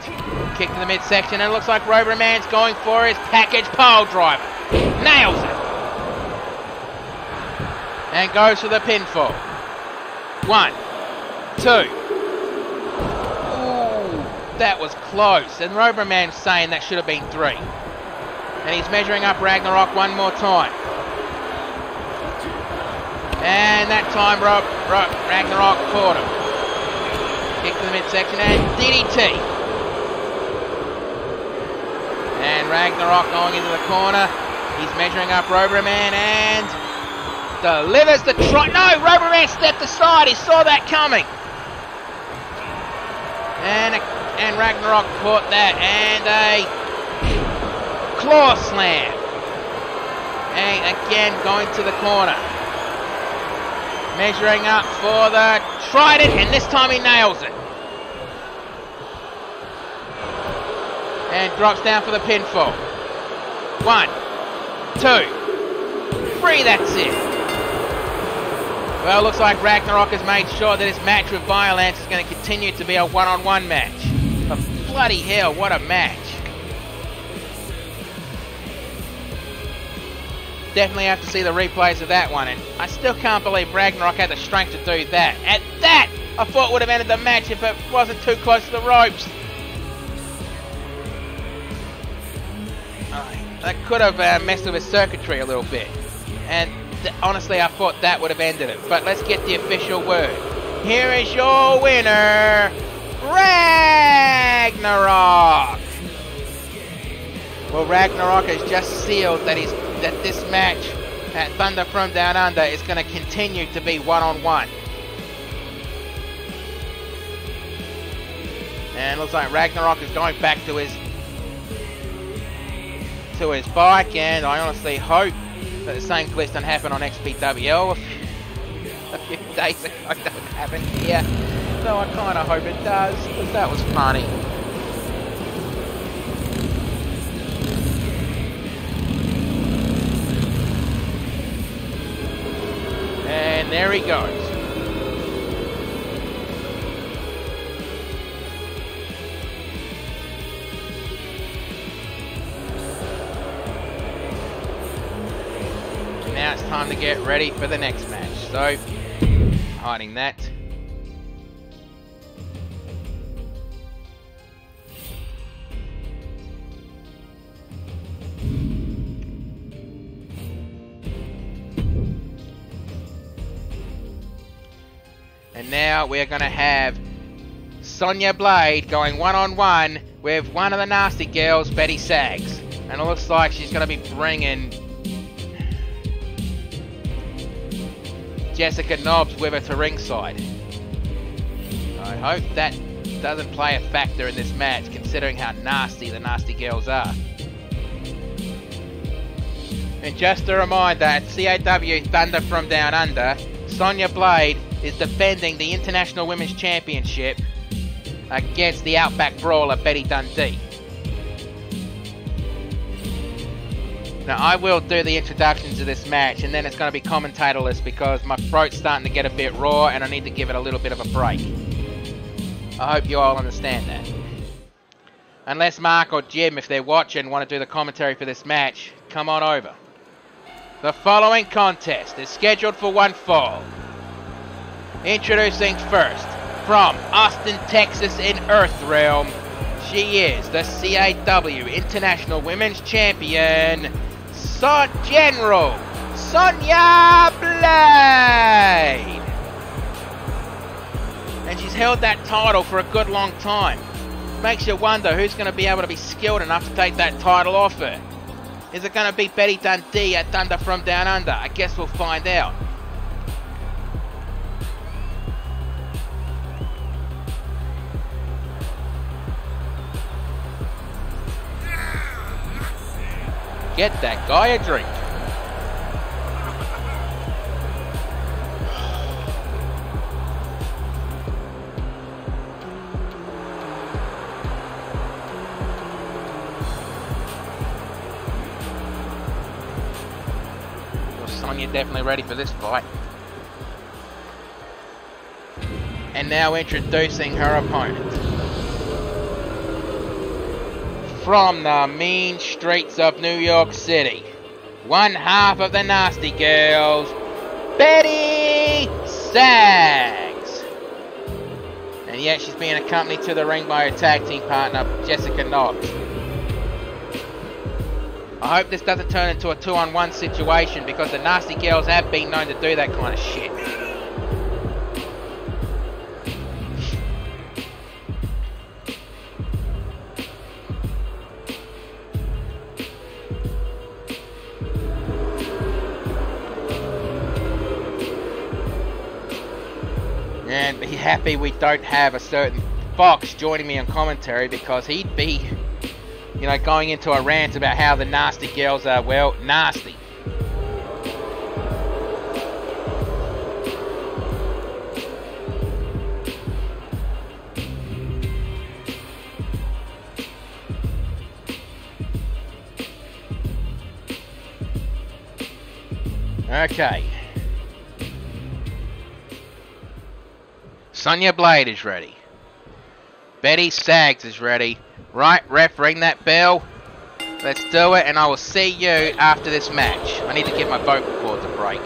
Kick to the midsection, and it looks like Rover Man's going for his package pile driver. Nails it. And goes for the pinfall. 1, 2. Ooh, that was close. And Rover Man's saying that should have been 3. And he's measuring up Ragnarok one more time. And that time Ragnarok caught him. Kick to the midsection and DDT. And Ragnarok going into the corner. He's measuring up Rover Man and delivers the try. No, Rover Man stepped aside. He saw that coming. And Ragnarok caught that. And a claw slam. And again going to the corner. Measuring up for the trident, and this time he nails it. And drops down for the pinfall. 1, 2, 3, that's it. Well, looks like Ragnarok has made sure that his match with Violence is going to continue to be a one-on-one match. But bloody hell, what a match. Definitely have to see the replays of that one, and I still can't believe Ragnarok had the strength to do that. And that, I thought, would have ended the match if it wasn't too close to the ropes. That could have messed with his circuitry a little bit. And honestly, I thought that would have ended it. But let's get the official word. Here is your winner, Ragnarok. Well, Ragnarok has just sealed that this match at Thunder from Down Under is going to continue to be one-on-one. And looks like Ragnarok is going back to his bike, and I honestly hope that the same glitch doesn't happen on XPWL a few days ago. It doesn't happen here, so I kind of hope it does, because that was funny. And there he goes. Now it's time to get ready for the next match. So, hiding that. And now we're going to have Sonya Blade going one-on-one with one of the nasty girls, Betty Sags. And it looks like she's going to be bringing Jessica Nobbs with her to ringside. I hope that doesn't play a factor in this match, considering how nasty the nasty girls are. And just a reminder, at CAW Thunder from Down Under, Sonya Blade is defending the International Women's Championship against the Outback Brawler Betty Dundee. Now, I will do the introductions to this match, and then it's going to be commentatorless because my throat's starting to get a bit raw and I need to give it a little bit of a break. I hope you all understand that. Unless Mark or Jim, if they're watching, want to do the commentary for this match, come on over. The following contest is scheduled for one fall. Introducing first, from Austin, Texas in Earth Realm, She is the CAW International Women's Champion, General Sonya Blade! And she's held that title for a good long time. Makes you wonder who's going to be able to be skilled enough to take that title off her. Is it going to be Betty Dundee at Thunder from Down Under? I guess we'll find out. Get that guy a drink. Well, Sonya definitely ready for this fight. And now introducing her opponent. From the mean streets of New York City, one half of the Nasty Girls, Betty Sags. And yet she's being accompanied to the ring by her tag team partner, Jessica Knox. I hope this doesn't turn into a 2-on-1 situation, because the Nasty Girls have been known to do that kind of shit. And be happy we don't have a certain Fox joining me on commentary, because he'd be, you know, going into a rant about how the Nasty Girls are, well, nasty. Okay. Sonya Blade is ready. Betty Sags is ready. Right, ref, ring that bell. Let's do it, and I will see you after this match. I need to get my vocal cords a break.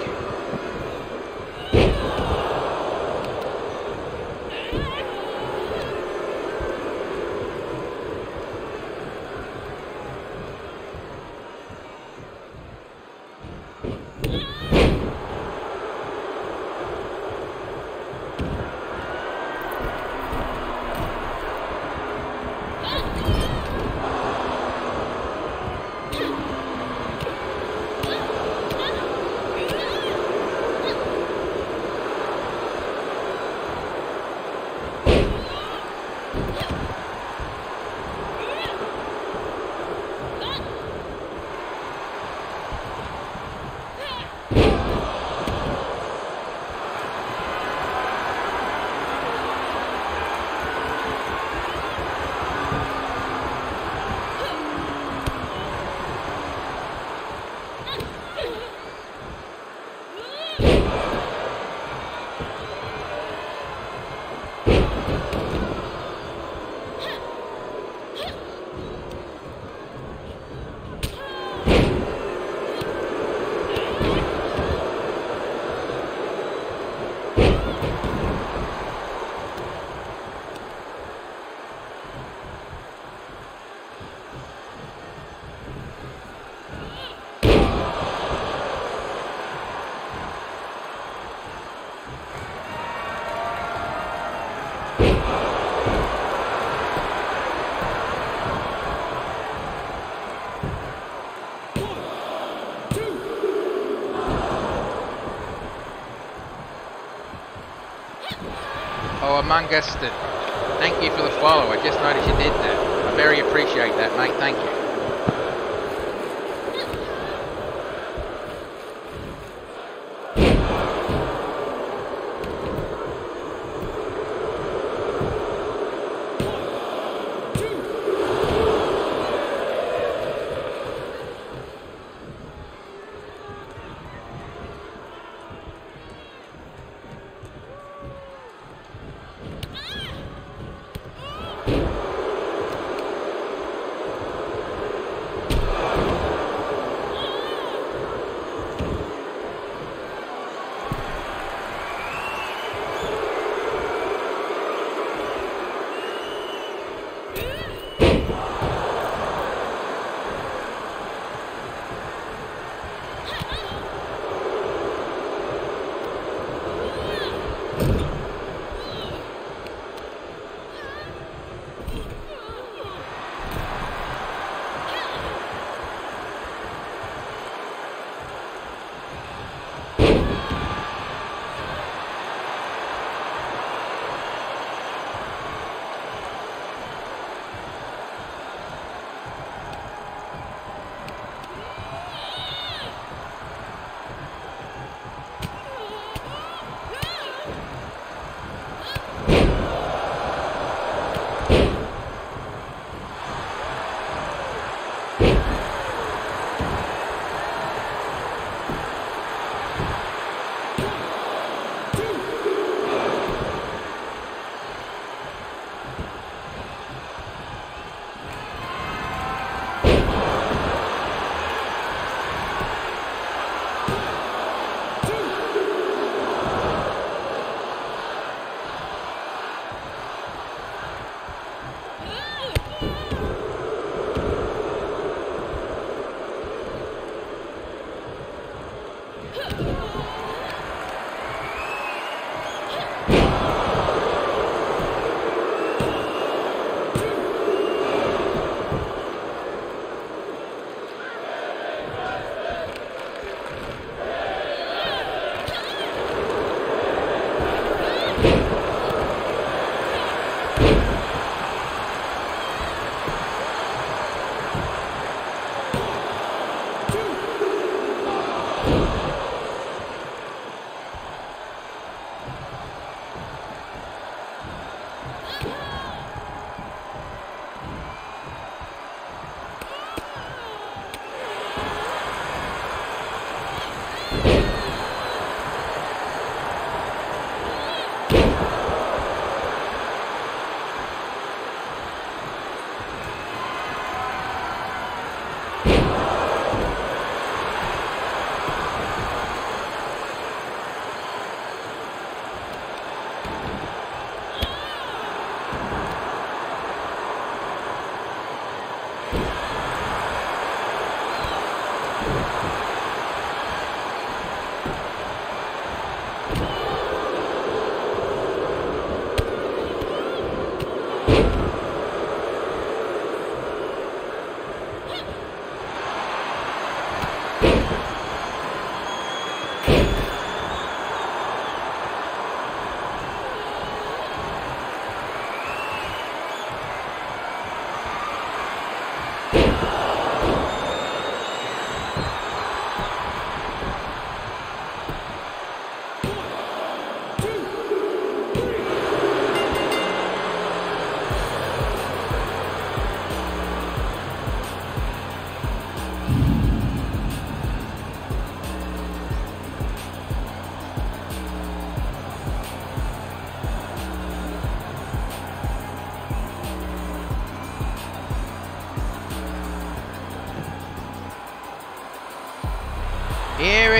Oh, Amonguston, thank you for the follow. I just noticed you did that. I very appreciate that, mate. Thank you.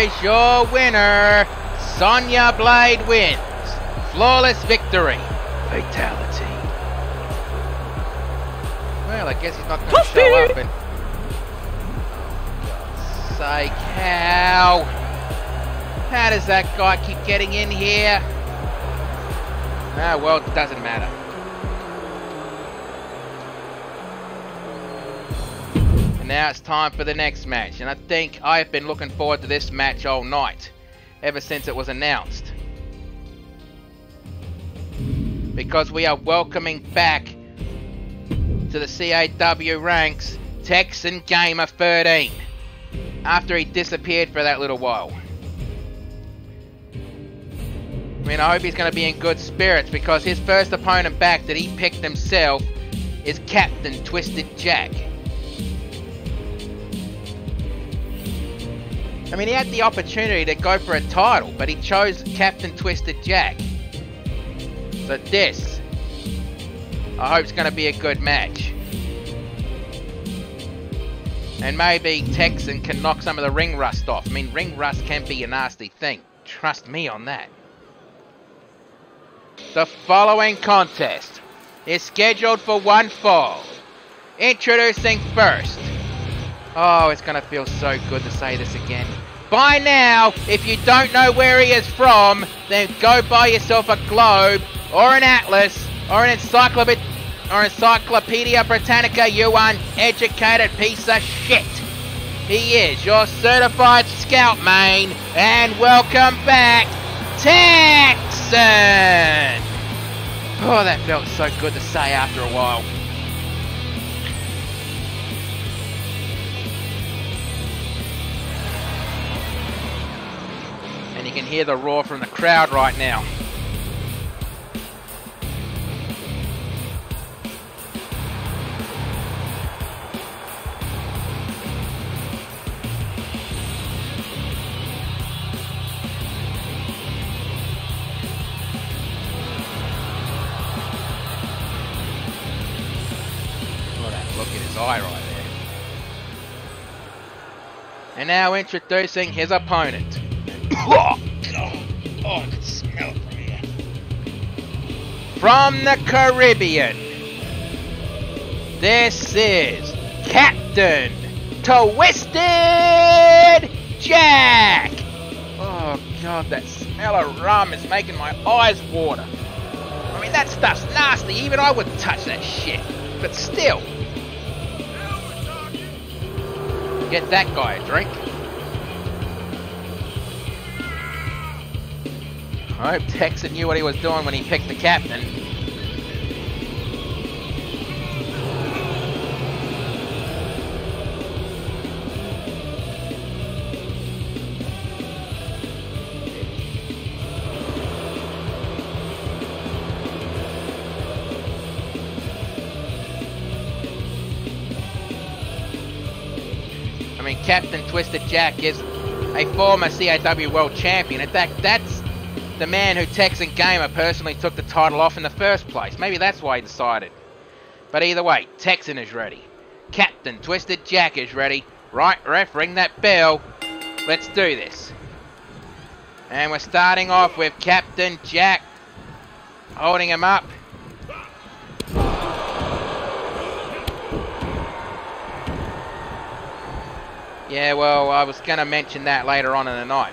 is your winner. Sonya Blade wins. Flawless victory. Fatality. Well, I guess he's not going to show up and... Say, how? How does that guy keep getting in here? Ah, well, it doesn't matter. And now it's time for the next match. And I think I've been looking forward to this match all night. Ever since it was announced. Because we are welcoming back to the CAW ranks Texan Gamer 13. After he disappeared for that little while. I mean, I hope he's going to be in good spirits because his first opponent back that he picked himself is Captain Twisted Jack. I mean, he had the opportunity to go for a title, but he chose Captain Twisted Jack. So this, I hope it's going to be a good match. And maybe Texan can knock some of the ring rust off. I mean, ring rust can be a nasty thing. Trust me on that. The following contest is scheduled for one fall. Introducing first. Oh, it's going to feel so good to say this again. By now, if you don't know where he is from, then go buy yourself a globe or an atlas or an Encyclopedia Britannica, you uneducated piece of shit. He is your certified scout main, and welcome back, Texan! Oh, that felt so good to say after a while. And you can hear the roar from the crowd right now. Look at his eye right there. And now introducing his opponent. I can smell it from here. From the Caribbean, this is Captain Twisted Jack. Oh God, that smell of rum is making my eyes water. I mean, that stuff's nasty. Even I wouldn't touch that shit. But still. Get that guy a drink. I hope Texan knew what he was doing when he picked the captain. I mean, Captain Twisted Jack is a former CAW World Champion. In fact, that's the man who Texan Gamer personally took the title off in the first place. Maybe that's why he decided. But either way, Texan is ready. Captain Twisted Jack is ready. Right, ref, ring that bell. Let's do this. And we're starting off with Captain Jack. Holding him up. Yeah, well, I was going to mention that later on in the night.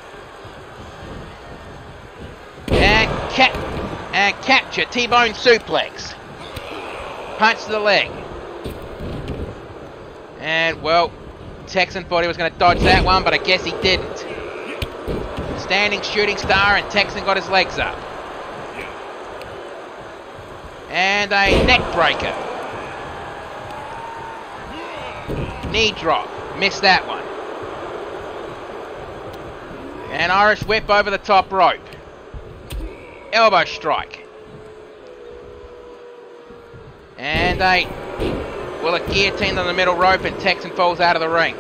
And capture, T-bone suplex. Punch to the leg. And, well, Texan thought he was going to dodge that one, but I guess he didn't. Standing shooting star, and Texan got his legs up. And a neck breaker. Knee drop. Missed that one. An Irish whip over the top rope. Elbow strike. And a guillotine on the middle rope, and Texan falls out of the ring.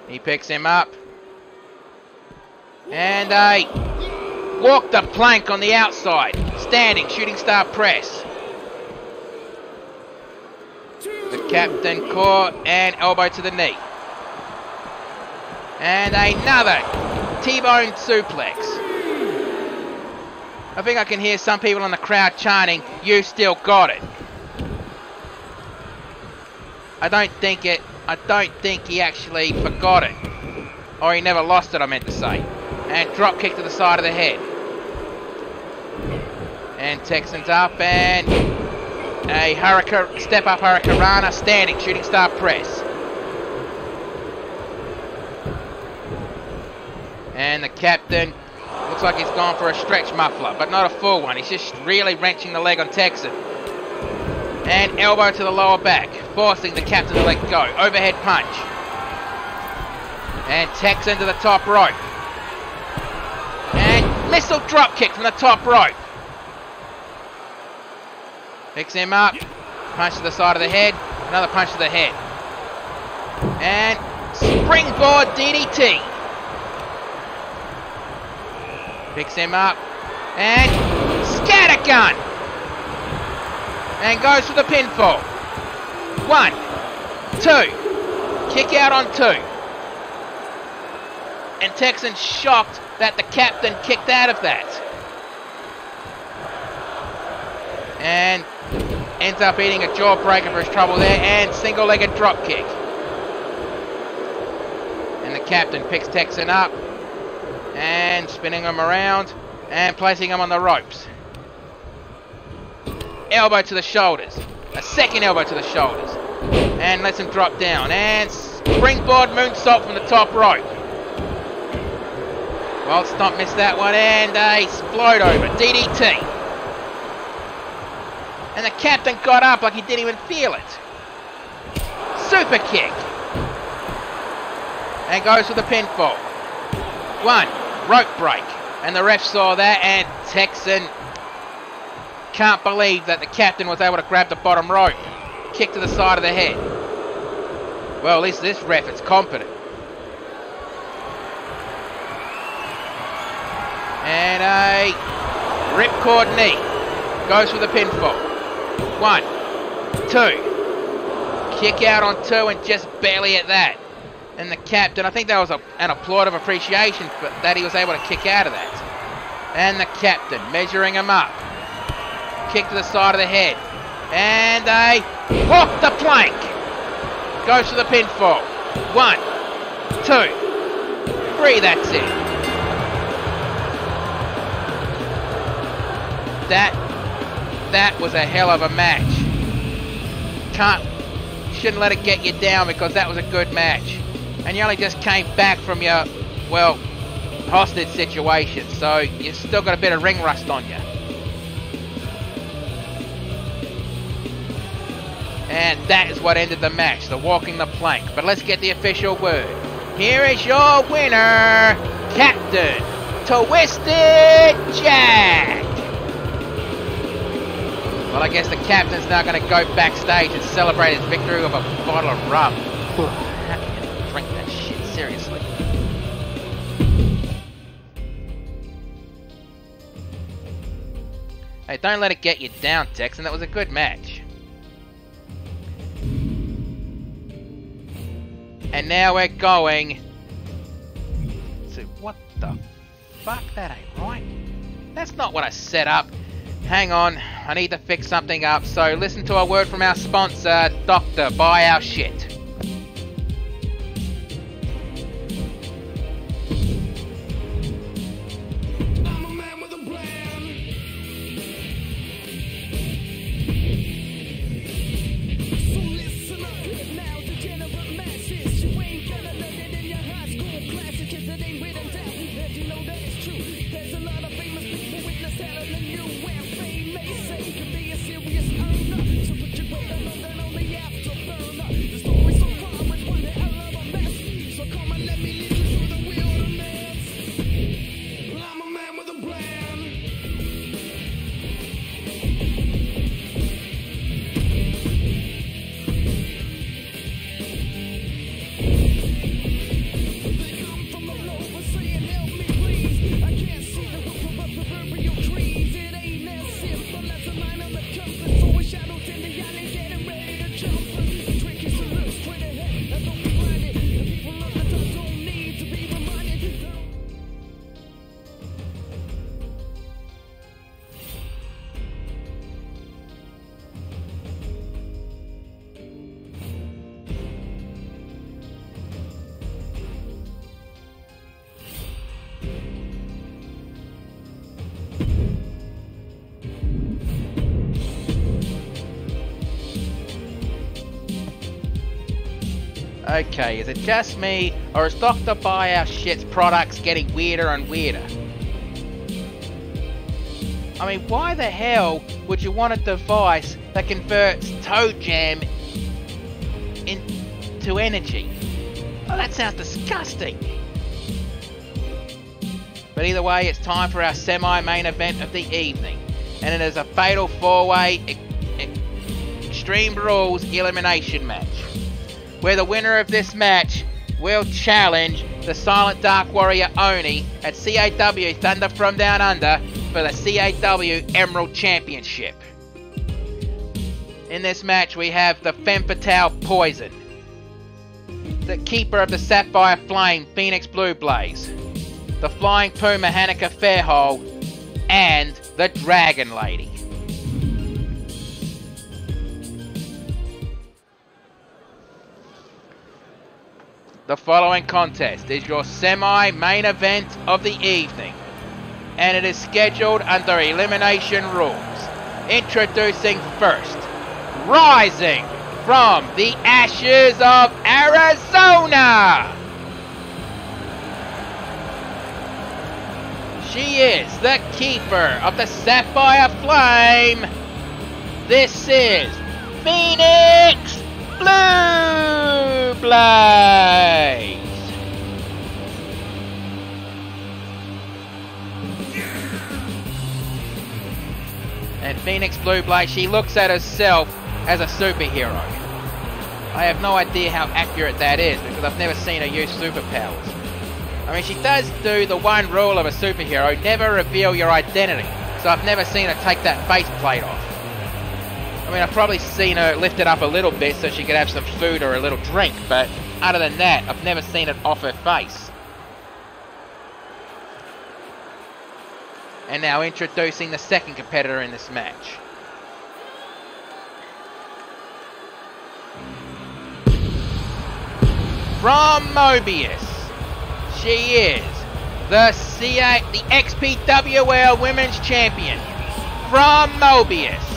He picks him up. And a walk the plank on the outside. Standing shooting star press. The captain caught and elbow to the knee. And another T-bone suplex. I think I can hear some people in the crowd chanting, "You still got it." I don't think he actually forgot it. Or he never lost it, I meant to say. And drop kick to the side of the head. And Texan's up and a step up Hurricanrana, standing shooting star press. And the captain looks like he's gone for a stretch muffler, but not a full one. He's just really wrenching the leg on Texan. And elbow to the lower back, forcing the captain to let go. Overhead punch. And Texan to the top rope. And missile drop kick from the top rope. Picks him up. Punch to the side of the head. Another punch to the head. And springboard DDT. Picks him up. And scattergun. And goes for the pinfall. 1, 2. Kick out on 2. And Texan's shocked that the captain kicked out of that. And ends up eating a jawbreaker for his trouble there. And single-legged drop kick. And the captain picks Texan up. And spinning him around. And placing him on the ropes. Elbow to the shoulders. A second elbow to the shoulders. And lets him drop down. And springboard moonsault from the top rope. Wild Stomp missed that one. And a float over. DDT. And the captain got up like he didn't even feel it. Super kick. And goes for the pinfall. 1. Rope break. And the ref saw that. And Texan can't believe that the captain was able to grab the bottom rope. Kick to the side of the head. Well, at least this ref is competent. And a ripcord knee. Goes for the pinfall. 1, 2. Kick out on 2 and just barely at that. And the captain, I think that was an applaud of appreciation for that he was able to kick out of that. And the captain measuring him up. Kick to the side of the head. And a off the plank. Goes to the pinfall. 1, 2, 3, that's it. That was a hell of a match. Shouldn't let it get you down because that was a good match. And you only just came back from your, well, hostage situation. So you've still got a bit of ring rust on you. And that is what ended the match, the walking the plank. But let's get the official word. Here is your winner, Captain Twisted Jack. Well, I guess the captain's now going to go backstage and celebrate his victory with a bottle of rum. How can you drink that shit, seriously? Hey, don't let it get you down, Texan. That was a good match. And now we're going to... What the fuck? That ain't right. That's not what I set up. Hang on. I need to fix something up. So listen to a word from our sponsor, Doctor. Buy our shit. Story Okay, is it just me, or is Dr. Buyout products getting weirder and weirder? I mean, why the hell would you want a device that converts toe jam into energy? Oh, that sounds disgusting. But either way, it's time for our semi-main event of the evening. And it is a fatal 4-way Extreme Rules elimination match, where the winner of this match will challenge the Silent Dark Warrior Oni at CAW Thunder from Down Under for the CAW Emerald Championship. In this match we have the Femme Fatale Poison, the Keeper of the Sapphire Flame Phoenix Blue Blaze, the Flying Puma Hanukkah Fairhole, and the Dragon Lady. The following contest is your semi-main event of the evening, and it is scheduled under elimination rules. Introducing first, rising from the ashes of Arizona, she is the Keeper of the Sapphire Flame. This is Phoenix Blue Blaze. And Phoenix Blue Blaze, she looks at herself as a superhero. I have no idea how accurate that is because I've never seen her use superpowers. I mean, she does do the one rule of a superhero, never reveal your identity. So I've never seen her take that faceplate off. I mean, I've probably seen her lift it up a little bit so she could have some food or a little drink, but other than that, I've never seen it off her face. And now introducing the second competitor in this match. From Mobius, she is the XPWL Women's Champion. From Mobius,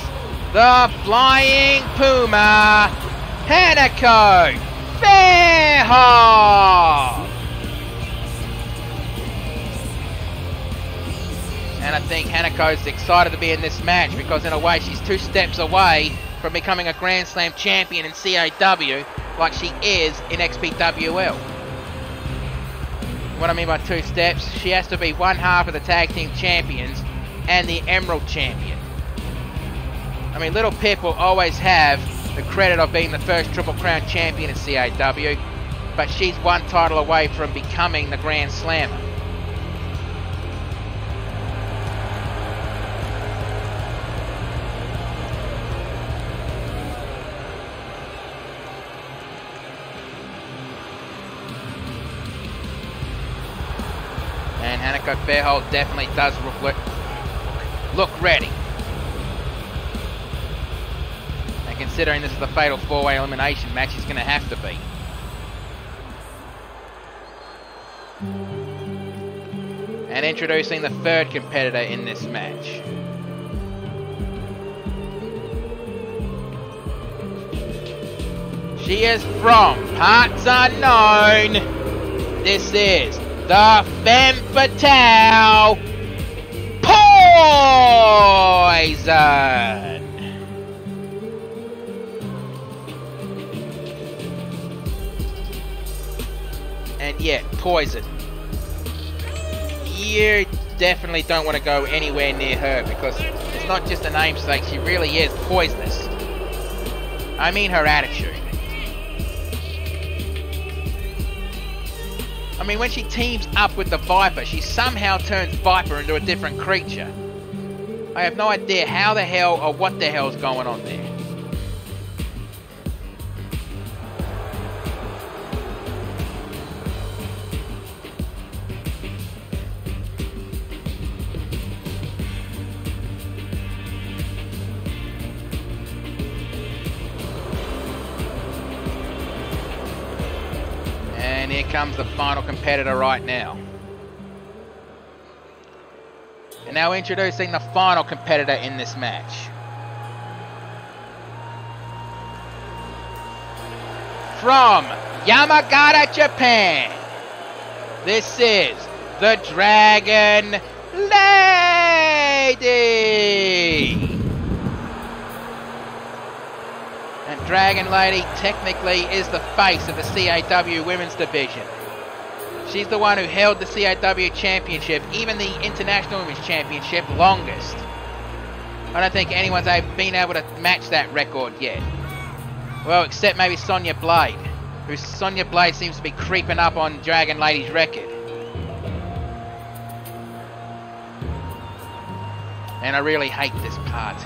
the Flying Puma, Hanako Fairhall. And I think Hanako's excited to be in this match because in a way she's 2 steps away from becoming a Grand Slam champion in CAW like she is in XPWL. What I mean by 2 steps, she has to be one half of the tag team champions and the Emerald champion. I mean, Little Pip will always have the credit of being the first Triple Crown champion in CAW, but she's 1 title away from becoming the Grand Slammer. And Hanako Fairhole definitely does look ready. And considering this is the fatal 4-way elimination match, he's going to have to be. And introducing the third competitor in this match. She is from parts unknown. This is the Femme Fatale Poison. And yeah, Poison. You definitely don't want to go anywhere near her because it's not just a namesake, she really is poisonous. I mean her attitude. I mean, when she teams up with the Viper, she somehow turns Viper into a different creature. I have no idea how the hell or what the hell's going on there. And here comes the final competitor right now. And now introducing the final competitor in this match. From Yamagata, Japan. This is the Dragon Lady. And Dragon Lady technically is the face of the CAW Women's Division. She's the one who held the CAW Championship, even the International Women's Championship, longest. I don't think anyone's been able to match that record yet. Well, except maybe Sonya Blade. Sonya Blade seems to be creeping up on Dragon Lady's record. And I really hate this part,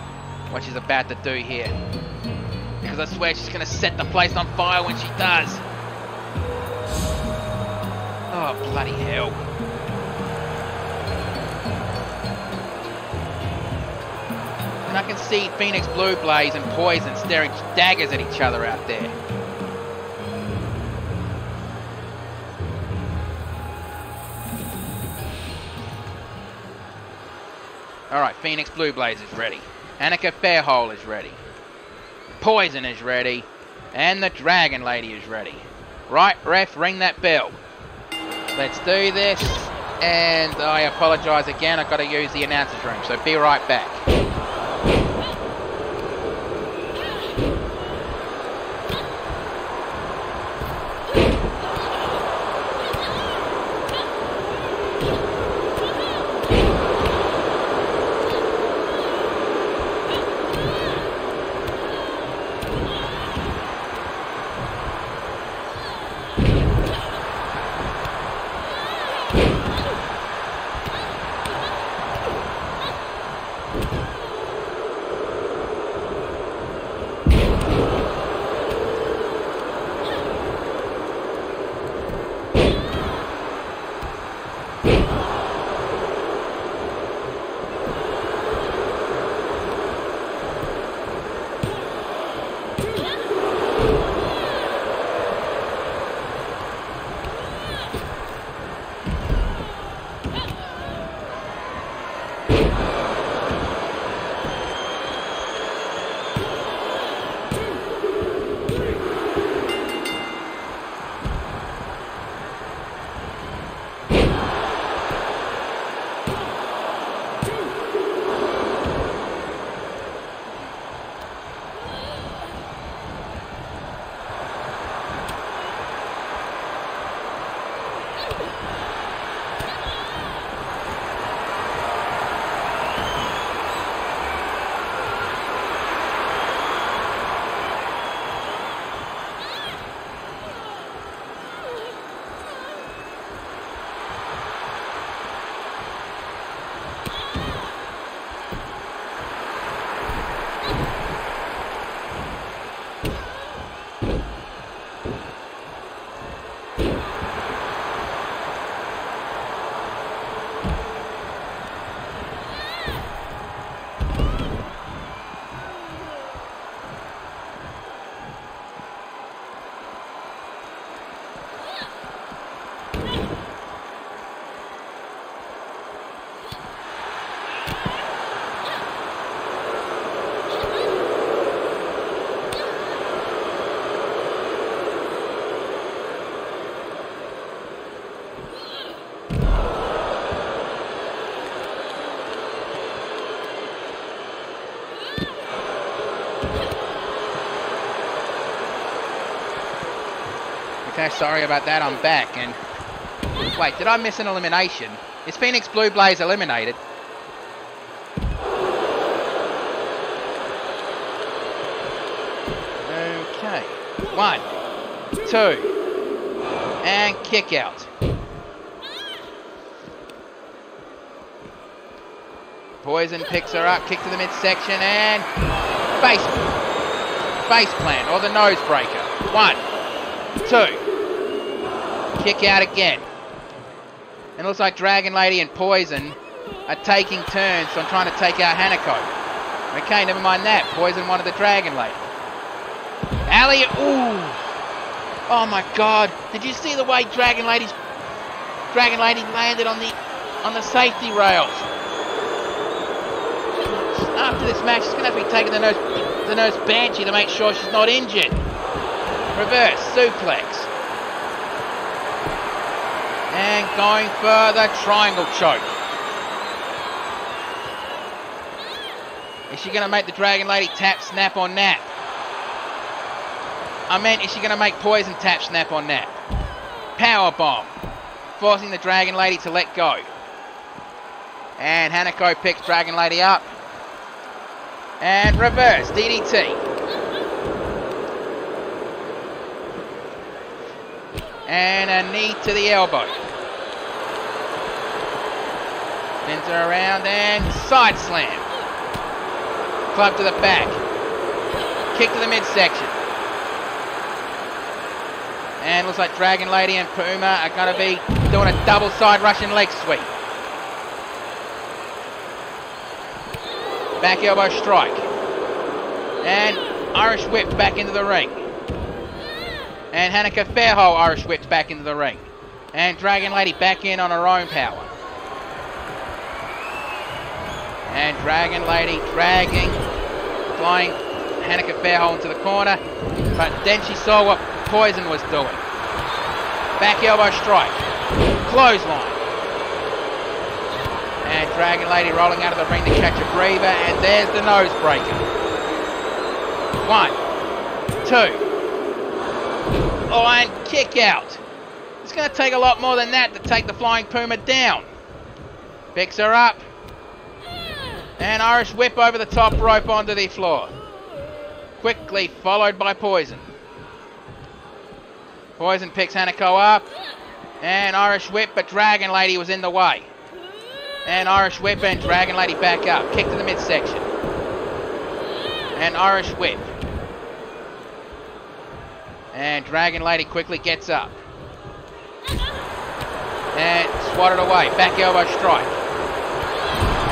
what she's about to do here. Because I swear she's going to set the place on fire when she does. Oh, bloody hell. And I can see Phoenix Blue Blaze and Poison staring daggers at each other out there. Alright, Phoenix Blue Blaze is ready. Annika Fairhole is ready. Poison is ready. And the Dragon Lady is ready. Right, ref, ring that bell. Let's do this. And I apologise again, I've got to use the announcer's room, so be right back. Okay, sorry about that, I'm back, and... Wait, did I miss an elimination? Is Phoenix Blue Blaze eliminated? Okay. 1, 2, and kick out. Poison picks her up, kick to the midsection, and... Face plant, or the nose breaker. 1, 2. Kick out again. And it looks like Dragon Lady and Poison are taking turns on trying to take out Hanako. Okay, never mind that. Poison wanted the Dragon Lady. Allie, ooh. Oh my god. Did you see the way Dragon Lady landed on the safety rails? After this match, she's going to have to be taking the nurse Banshee to make sure she's not injured. Reverse suplex. And going for the triangle choke. Is she going to make the Dragon Lady tap, snap, or nap? I meant, is she going to make Poison tap, snap, or nap? Power bomb. Forcing the Dragon Lady to let go. And Hanako picks Dragon Lady up. And reverse DDT. And a knee to the elbow. Spins her around and side slam. Club to the back. Kick to the midsection. And looks like Dragon Lady and Puma are going to be doing a double side Russian leg sweep. Back elbow strike. And Irish whip back into the ring. And Hanako Fairhole Irish whips back into the ring. And Dragon Lady back in on her own power. And Dragon Lady dragging, flying Hanako Fairhole into the corner. But then she saw what Poison was doing. Back elbow strike. Clothesline. And Dragon Lady rolling out of the ring to catch a breather. And there's the nose breaker. 1, 2. Oh, and kick out. It's going to take a lot more than that to take the Flying Puma down. Picks her up. And Irish whip over the top rope onto the floor. Quickly followed by Poison. Poison picks Hanako up. And Irish whip, but Dragon Lady was in the way. And Irish whip and Dragon Lady back up. Kick to the midsection. And Irish whip. And Dragon Lady quickly gets up. And swatted away. Back elbow strike.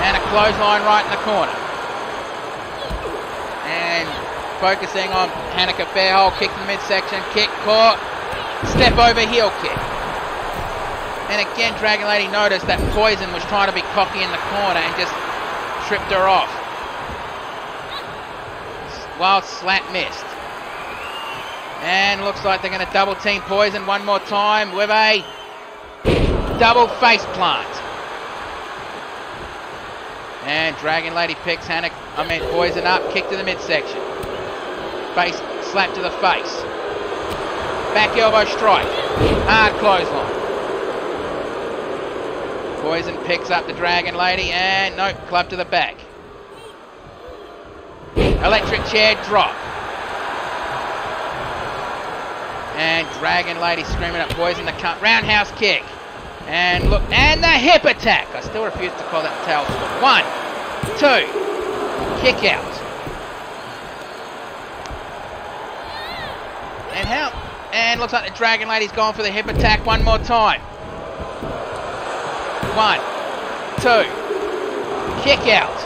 And a clothesline right in the corner. And focusing on Hanako Fairhole. Kick to the midsection. Kick, caught. Step over heel kick. And again, Dragon Lady noticed that Poison was trying to be cocky in the corner and just tripped her off. Wild slap missed. And looks like they're going to double team Poison one more time with a double face plant. And Dragon Lady picks Poison up, kick to the midsection. Face slap to the face. Back elbow strike. Hard clothesline. Poison picks up the Dragon Lady and nope, club to the back. Electric chair drop. And Dragon Lady screaming at Poison the cut. Roundhouse kick. And look, and the hip attack. I still refuse to call that tail swap. 1, 2. Kick out. And looks like the Dragon Lady's gone for the hip attack one more time. 1, 2. Kick out.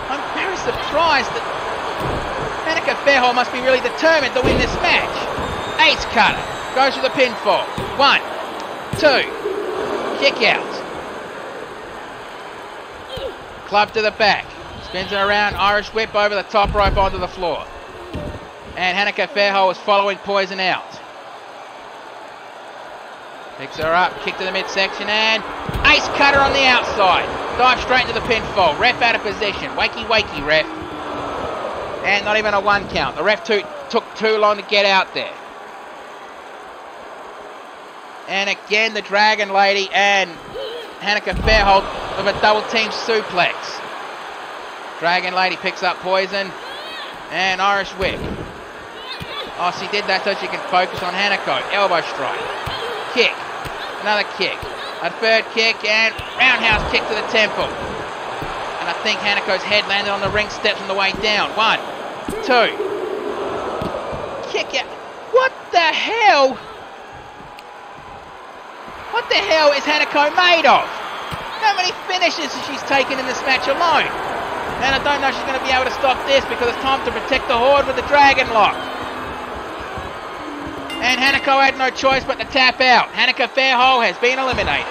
I'm very surprised that Hanako Fairhole must be really determined to win this match. Ace cutter. Goes for the pinfall. 1, 2. Kick out. Club to the back. Spins it around. Irish whip over the top rope onto the floor. And Hanako Fairhole is following Poison out. Picks her up. Kick to the midsection. And ace cutter on the outside. Dive straight into the pinfall. Ref out of position. Wakey, wakey, ref. And not even a 1 count. The ref took too long to get out there. And again, the Dragon Lady and Hanako Fairhole with a double team suplex. Dragon Lady picks up Poison. And Irish whip. Oh, she did that so she can focus on Hanako. Elbow strike. Kick. Another kick. A third kick and roundhouse kick to the temple. And I think Hanako's head landed on the ring steps on the way down. 1, 2. Kick out. What the hell? What the hell is Hanako made of? How many finishes has she taken in this match alone? And I don't know if she's going to be able to stop this because it's time to protect the Horde with the Dragon Lock. And Hanako had no choice but to tap out. Hanako Fairhole has been eliminated.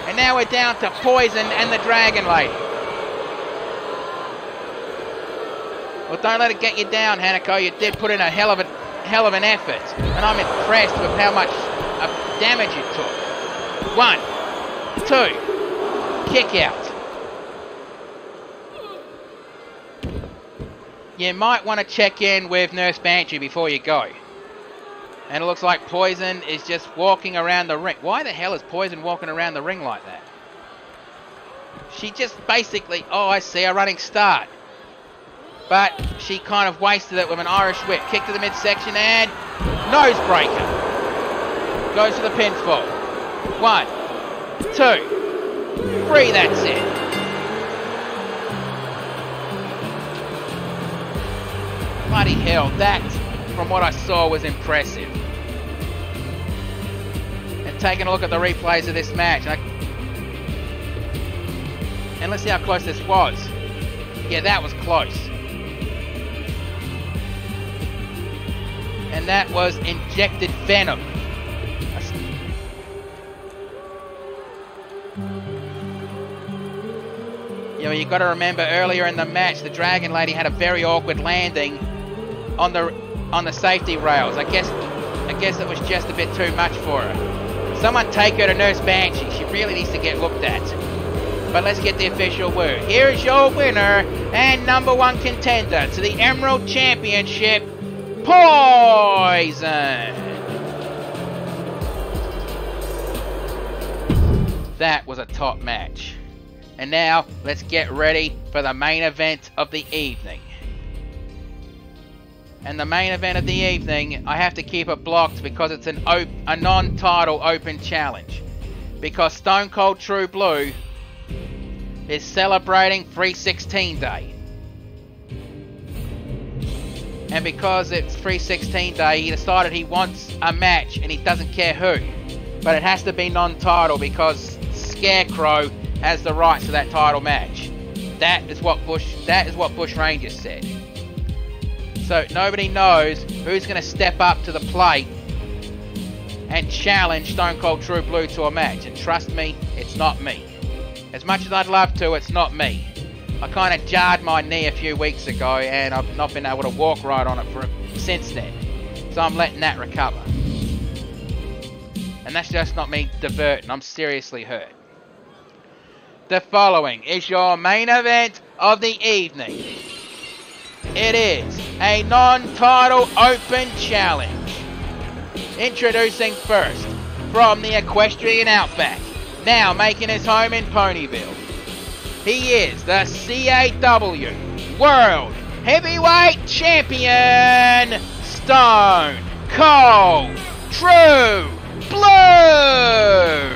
And now we're down to Poison and the Dragon Lady. Well, don't let it get you down, Hanako. You did put in a hell of hell of an effort, and I'm impressed with how much damage it took. 1, 2, kick out. You might want to check in with Nurse Banshee before you go. And it looks like Poison is just walking around the ring. Why the hell is Poison walking around the ring like that? She just basically, oh, I see, a running start. But she kind of wasted it with an Irish whip. Kick to the midsection and nose breaker. Goes to the pinfall. 1, 2, 3, that's it. Bloody hell, that, from what I saw, was impressive. And taking a look at the replays of this match, and let's see how close this was. Yeah, that was close. And that was injected venom. You know, you've got to remember earlier in the match, the Dragon Lady had a very awkward landing on the safety rails. I guess it was just a bit too much for her. Someone take her to Nurse Banshee. She really needs to get looked at. But let's get the official word. Here is your winner and #1 contender to the Emerald Championship, Poison. That was a top match. And now, let's get ready for the main event of the evening. And the main event of the evening, I have to keep it blocked because it's a non-title open challenge. Because Stone Cold True Blue is celebrating 316 Day. And because it's 316 Day, he decided he wants a match and he doesn't care who. But it has to be non-title because Scarecrow has the rights to that title match. That is what Bush Rangers said. So nobody knows who's going to step up to the plate and challenge Stone Cold True Blue to a match. And trust me, it's not me. As much as I'd love to, it's not me. I kind of jarred my knee a few weeks ago and I've not been able to walk right on it since then. So I'm letting that recover. And that's just not me diverting. I'm seriously hurt. The following is your main event of the evening. It is a non-title open challenge. Introducing first, from the Equestrian Outback, now making his home in Ponyville. He is the CAW World Heavyweight Champion, Stone Cold True Blue.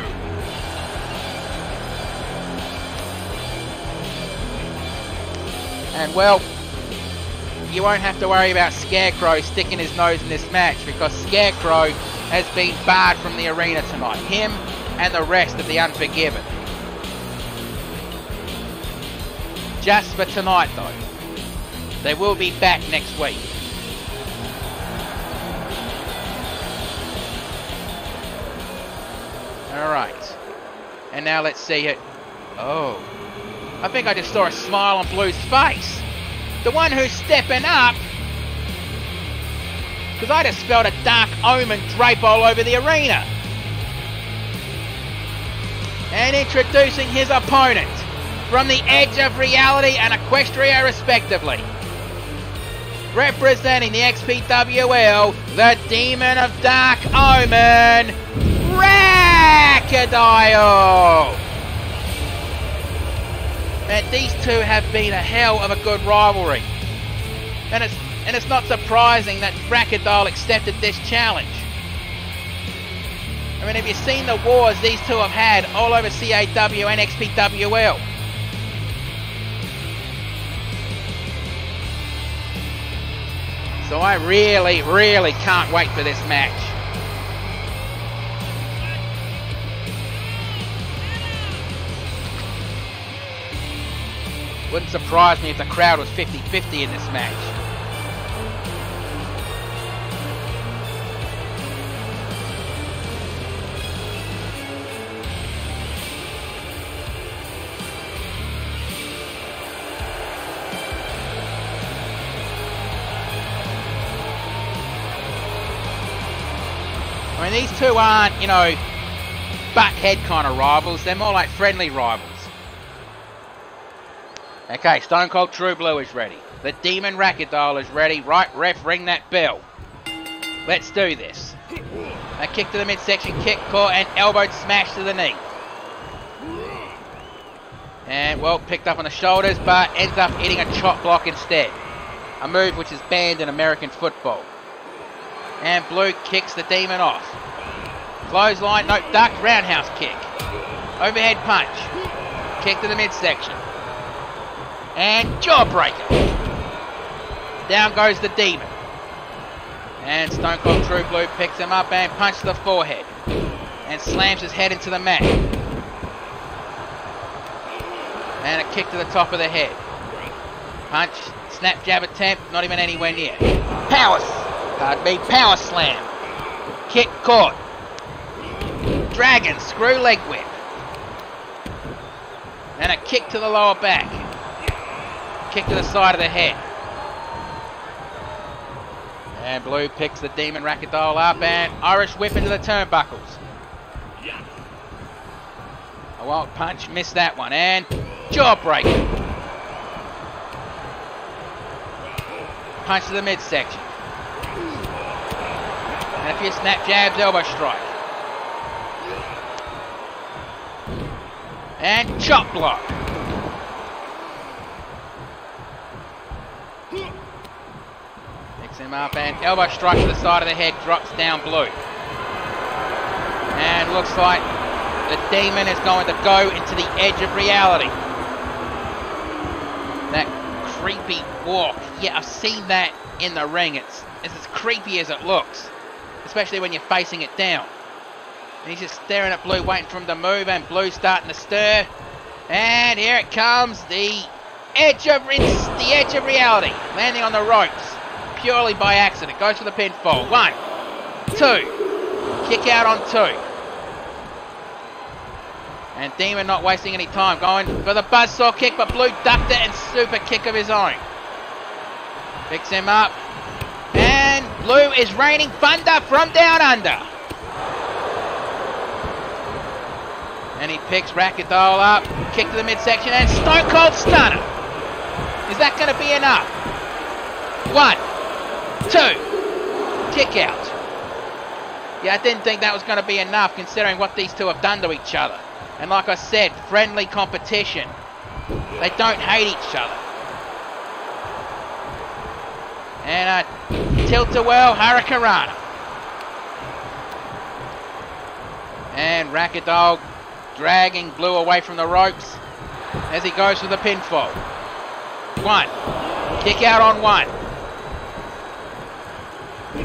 And well, you won't have to worry about Scarecrow sticking his nose in this match because Scarecrow has been barred from the arena tonight. Him and the rest of the Unforgiven. Just for tonight though. They will be back next week. Alright. And now let's see it. Oh. I think I just saw a smile on Blue's face. The one who's stepping up. Because I just felt a dark omen drape all over the arena. And introducing his opponent from the Edge of Reality and Equestria respectively. Representing the XPWL, the Demon of Dark Omen, Crocodile. And these two have been a hell of a good rivalry. And it's not surprising that Crocodile accepted this challenge. I mean, have you seen the wars these two have had all over CAW and XPWL? So I really, really can't wait for this match. Wouldn't surprise me if the crowd was 50-50 in this match. And these two aren't, you know, butt-head kind of rivals. They're more like friendly rivals. Okay, Stone Cold True Blue is ready. The Demon Racquetball is ready. Right, ref, ring that bell. Let's do this. A kick to the midsection, kick, caught, and elbowed smash to the knee. And, well, picked up on the shoulders, but ends up hitting a chop block instead. A move which is banned in American football. And Blue kicks the Demon off. Clothesline, no, ducked, roundhouse kick. Overhead punch. Kick to the midsection. And jawbreaker. Down goes the Demon. And Stone Cold True Blue picks him up and punches the forehead. And slams his head into the mat. And a kick to the top of the head. Punch, snap jab attempt, not even anywhere near. Power slam. Kick caught. Dragon screw leg whip. And a kick to the lower back. Kick to the side of the head. And Blue picks the Demon Racquetball up and Irish whip into the turnbuckles. A wild punch, missed that one, and jawbreaker. Punch to the midsection. And a few snap jabs, elbow strike. And chop block. Picks him up and elbow strike to the side of the head, drops down Blue. And looks like the Demon is going to go into the edge of reality. That creepy walk. Yeah, I've seen that in the ring. It's as creepy as it looks. Especially when you're facing it down. And he's just staring at Blue, waiting for him to move, and Blue's starting to stir. And here it comes, the edge of reality. Landing on the ropes, purely by accident. Goes for the pinfall. 1, 2. Kick out on 2. And Demon not wasting any time, going for the buzzsaw kick, but Blue ducked it and super kick of his own. Picks him up. And Blue is raining thunder from down under. And he picks Racquetball up, kick to the midsection, and Stone Cold Stunner. Is that going to be enough? 1, 2, kick out. Yeah, I didn't think that was going to be enough considering what these two have done to each other. And like I said, friendly competition. They don't hate each other. And a tilt-a-whirl Hurricanrana. And Racquetball dragging Blue away from the ropes as he goes for the pinfall. 1. Kick out on 1.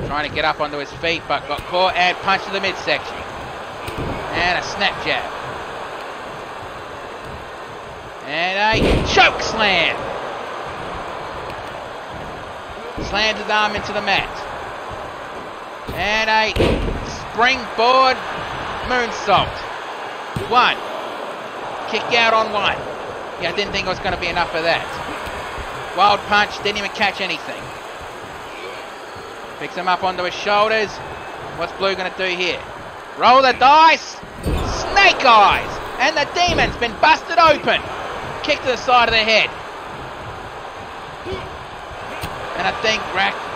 Trying to get up onto his feet, but got caught and punch to the midsection. And a snap jab. And a choke slam. Slams his arm into the mat. And a springboard moonsault. 1. Kick out on 1. Yeah, I didn't think it was going to be enough of that. Wild punch, didn't even catch anything. Picks him up onto his shoulders. What's Blue going to do here? Roll the dice. Snake eyes. And the Demon's been busted open. Kick to the side of the head. And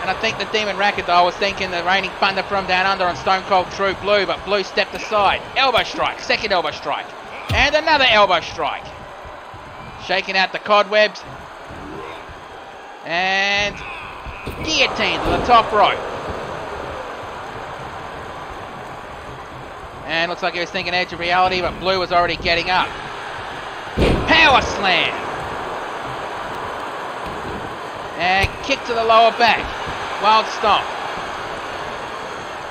I think the Demon Racquetball was thinking the raining thunder from down under on Stone Cold True Blue, but Blue stepped aside. Elbow strike, second elbow strike. And another elbow strike. Shaking out the cobwebs. And guillotine to the top rope. And looks like he was thinking edge of reality, but Blue was already getting up. Power slam. And kick to the lower back. Wild stomp.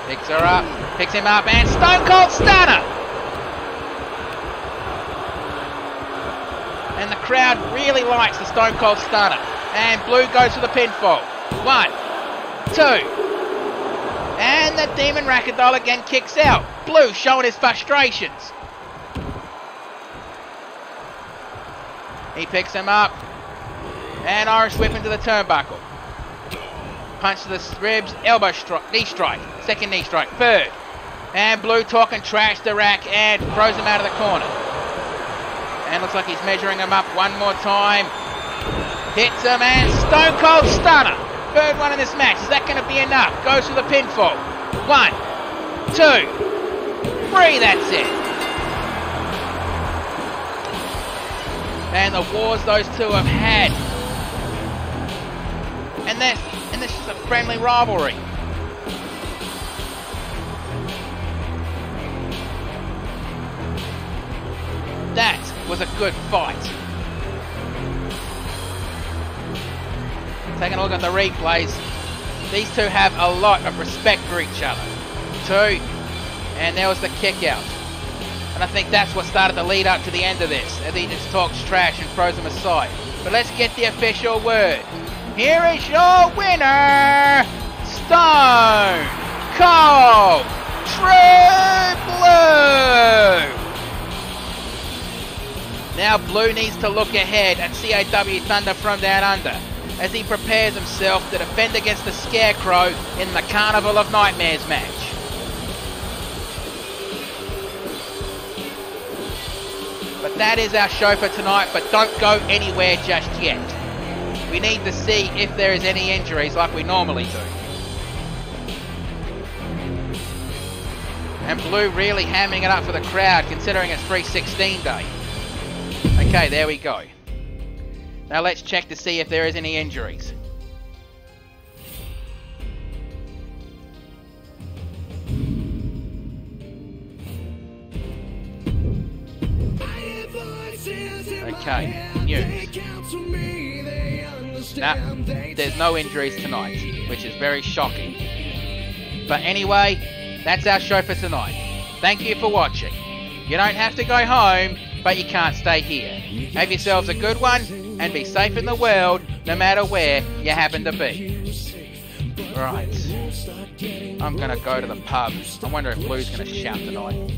Picks her up. Picks him up. And Stone Cold Stunner. And the crowd really likes the Stone Cold Stunner. And Blue goes for the pinfall. 1, 2. And the Demon Racquetball again kicks out. Blue showing his frustrations. He picks him up. And Irish whip into the turnbuckle. Punch to the ribs, elbow strike, knee strike, second knee strike, third. And Blue talking trash to Rack and throws him out of the corner. And looks like he's measuring him up one more time. Hits him and Stone Cold Stunner. Third one in this match. Is that going to be enough? Goes for the pinfall. 1, 2, 3. That's it. And the wars those two have had. And this is a friendly rivalry. That was a good fight. Taking a look at the replays, these two have a lot of respect for each other. 2, and there was the kick out. And I think that's what started to lead up to the end of this, as he just talks trash and throws him aside. But let's get the official word. Here is your winner, Stone Cold True Blue. Now Blue needs to look ahead at CAW Thunder from Down Under as he prepares himself to defend against the Scarecrow in the Carnival of Nightmares match. But that is our show for tonight, but don't go anywhere just yet. We need to see if there is any injuries like we normally do. And Blue really hamming it up for the crowd considering it's 316 day. Okay, there we go. Now let's check to see if there is any injuries. Okay, news. Nah, there's no injuries tonight, which is very shocking. But anyway, that's our show for tonight. Thank you for watching. You don't have to go home, but you can't stay here. Have yourselves a good one, and be safe in the world, no matter where you happen to be. Right. I'm gonna go to the pub. I wonder if Blue's gonna shout tonight.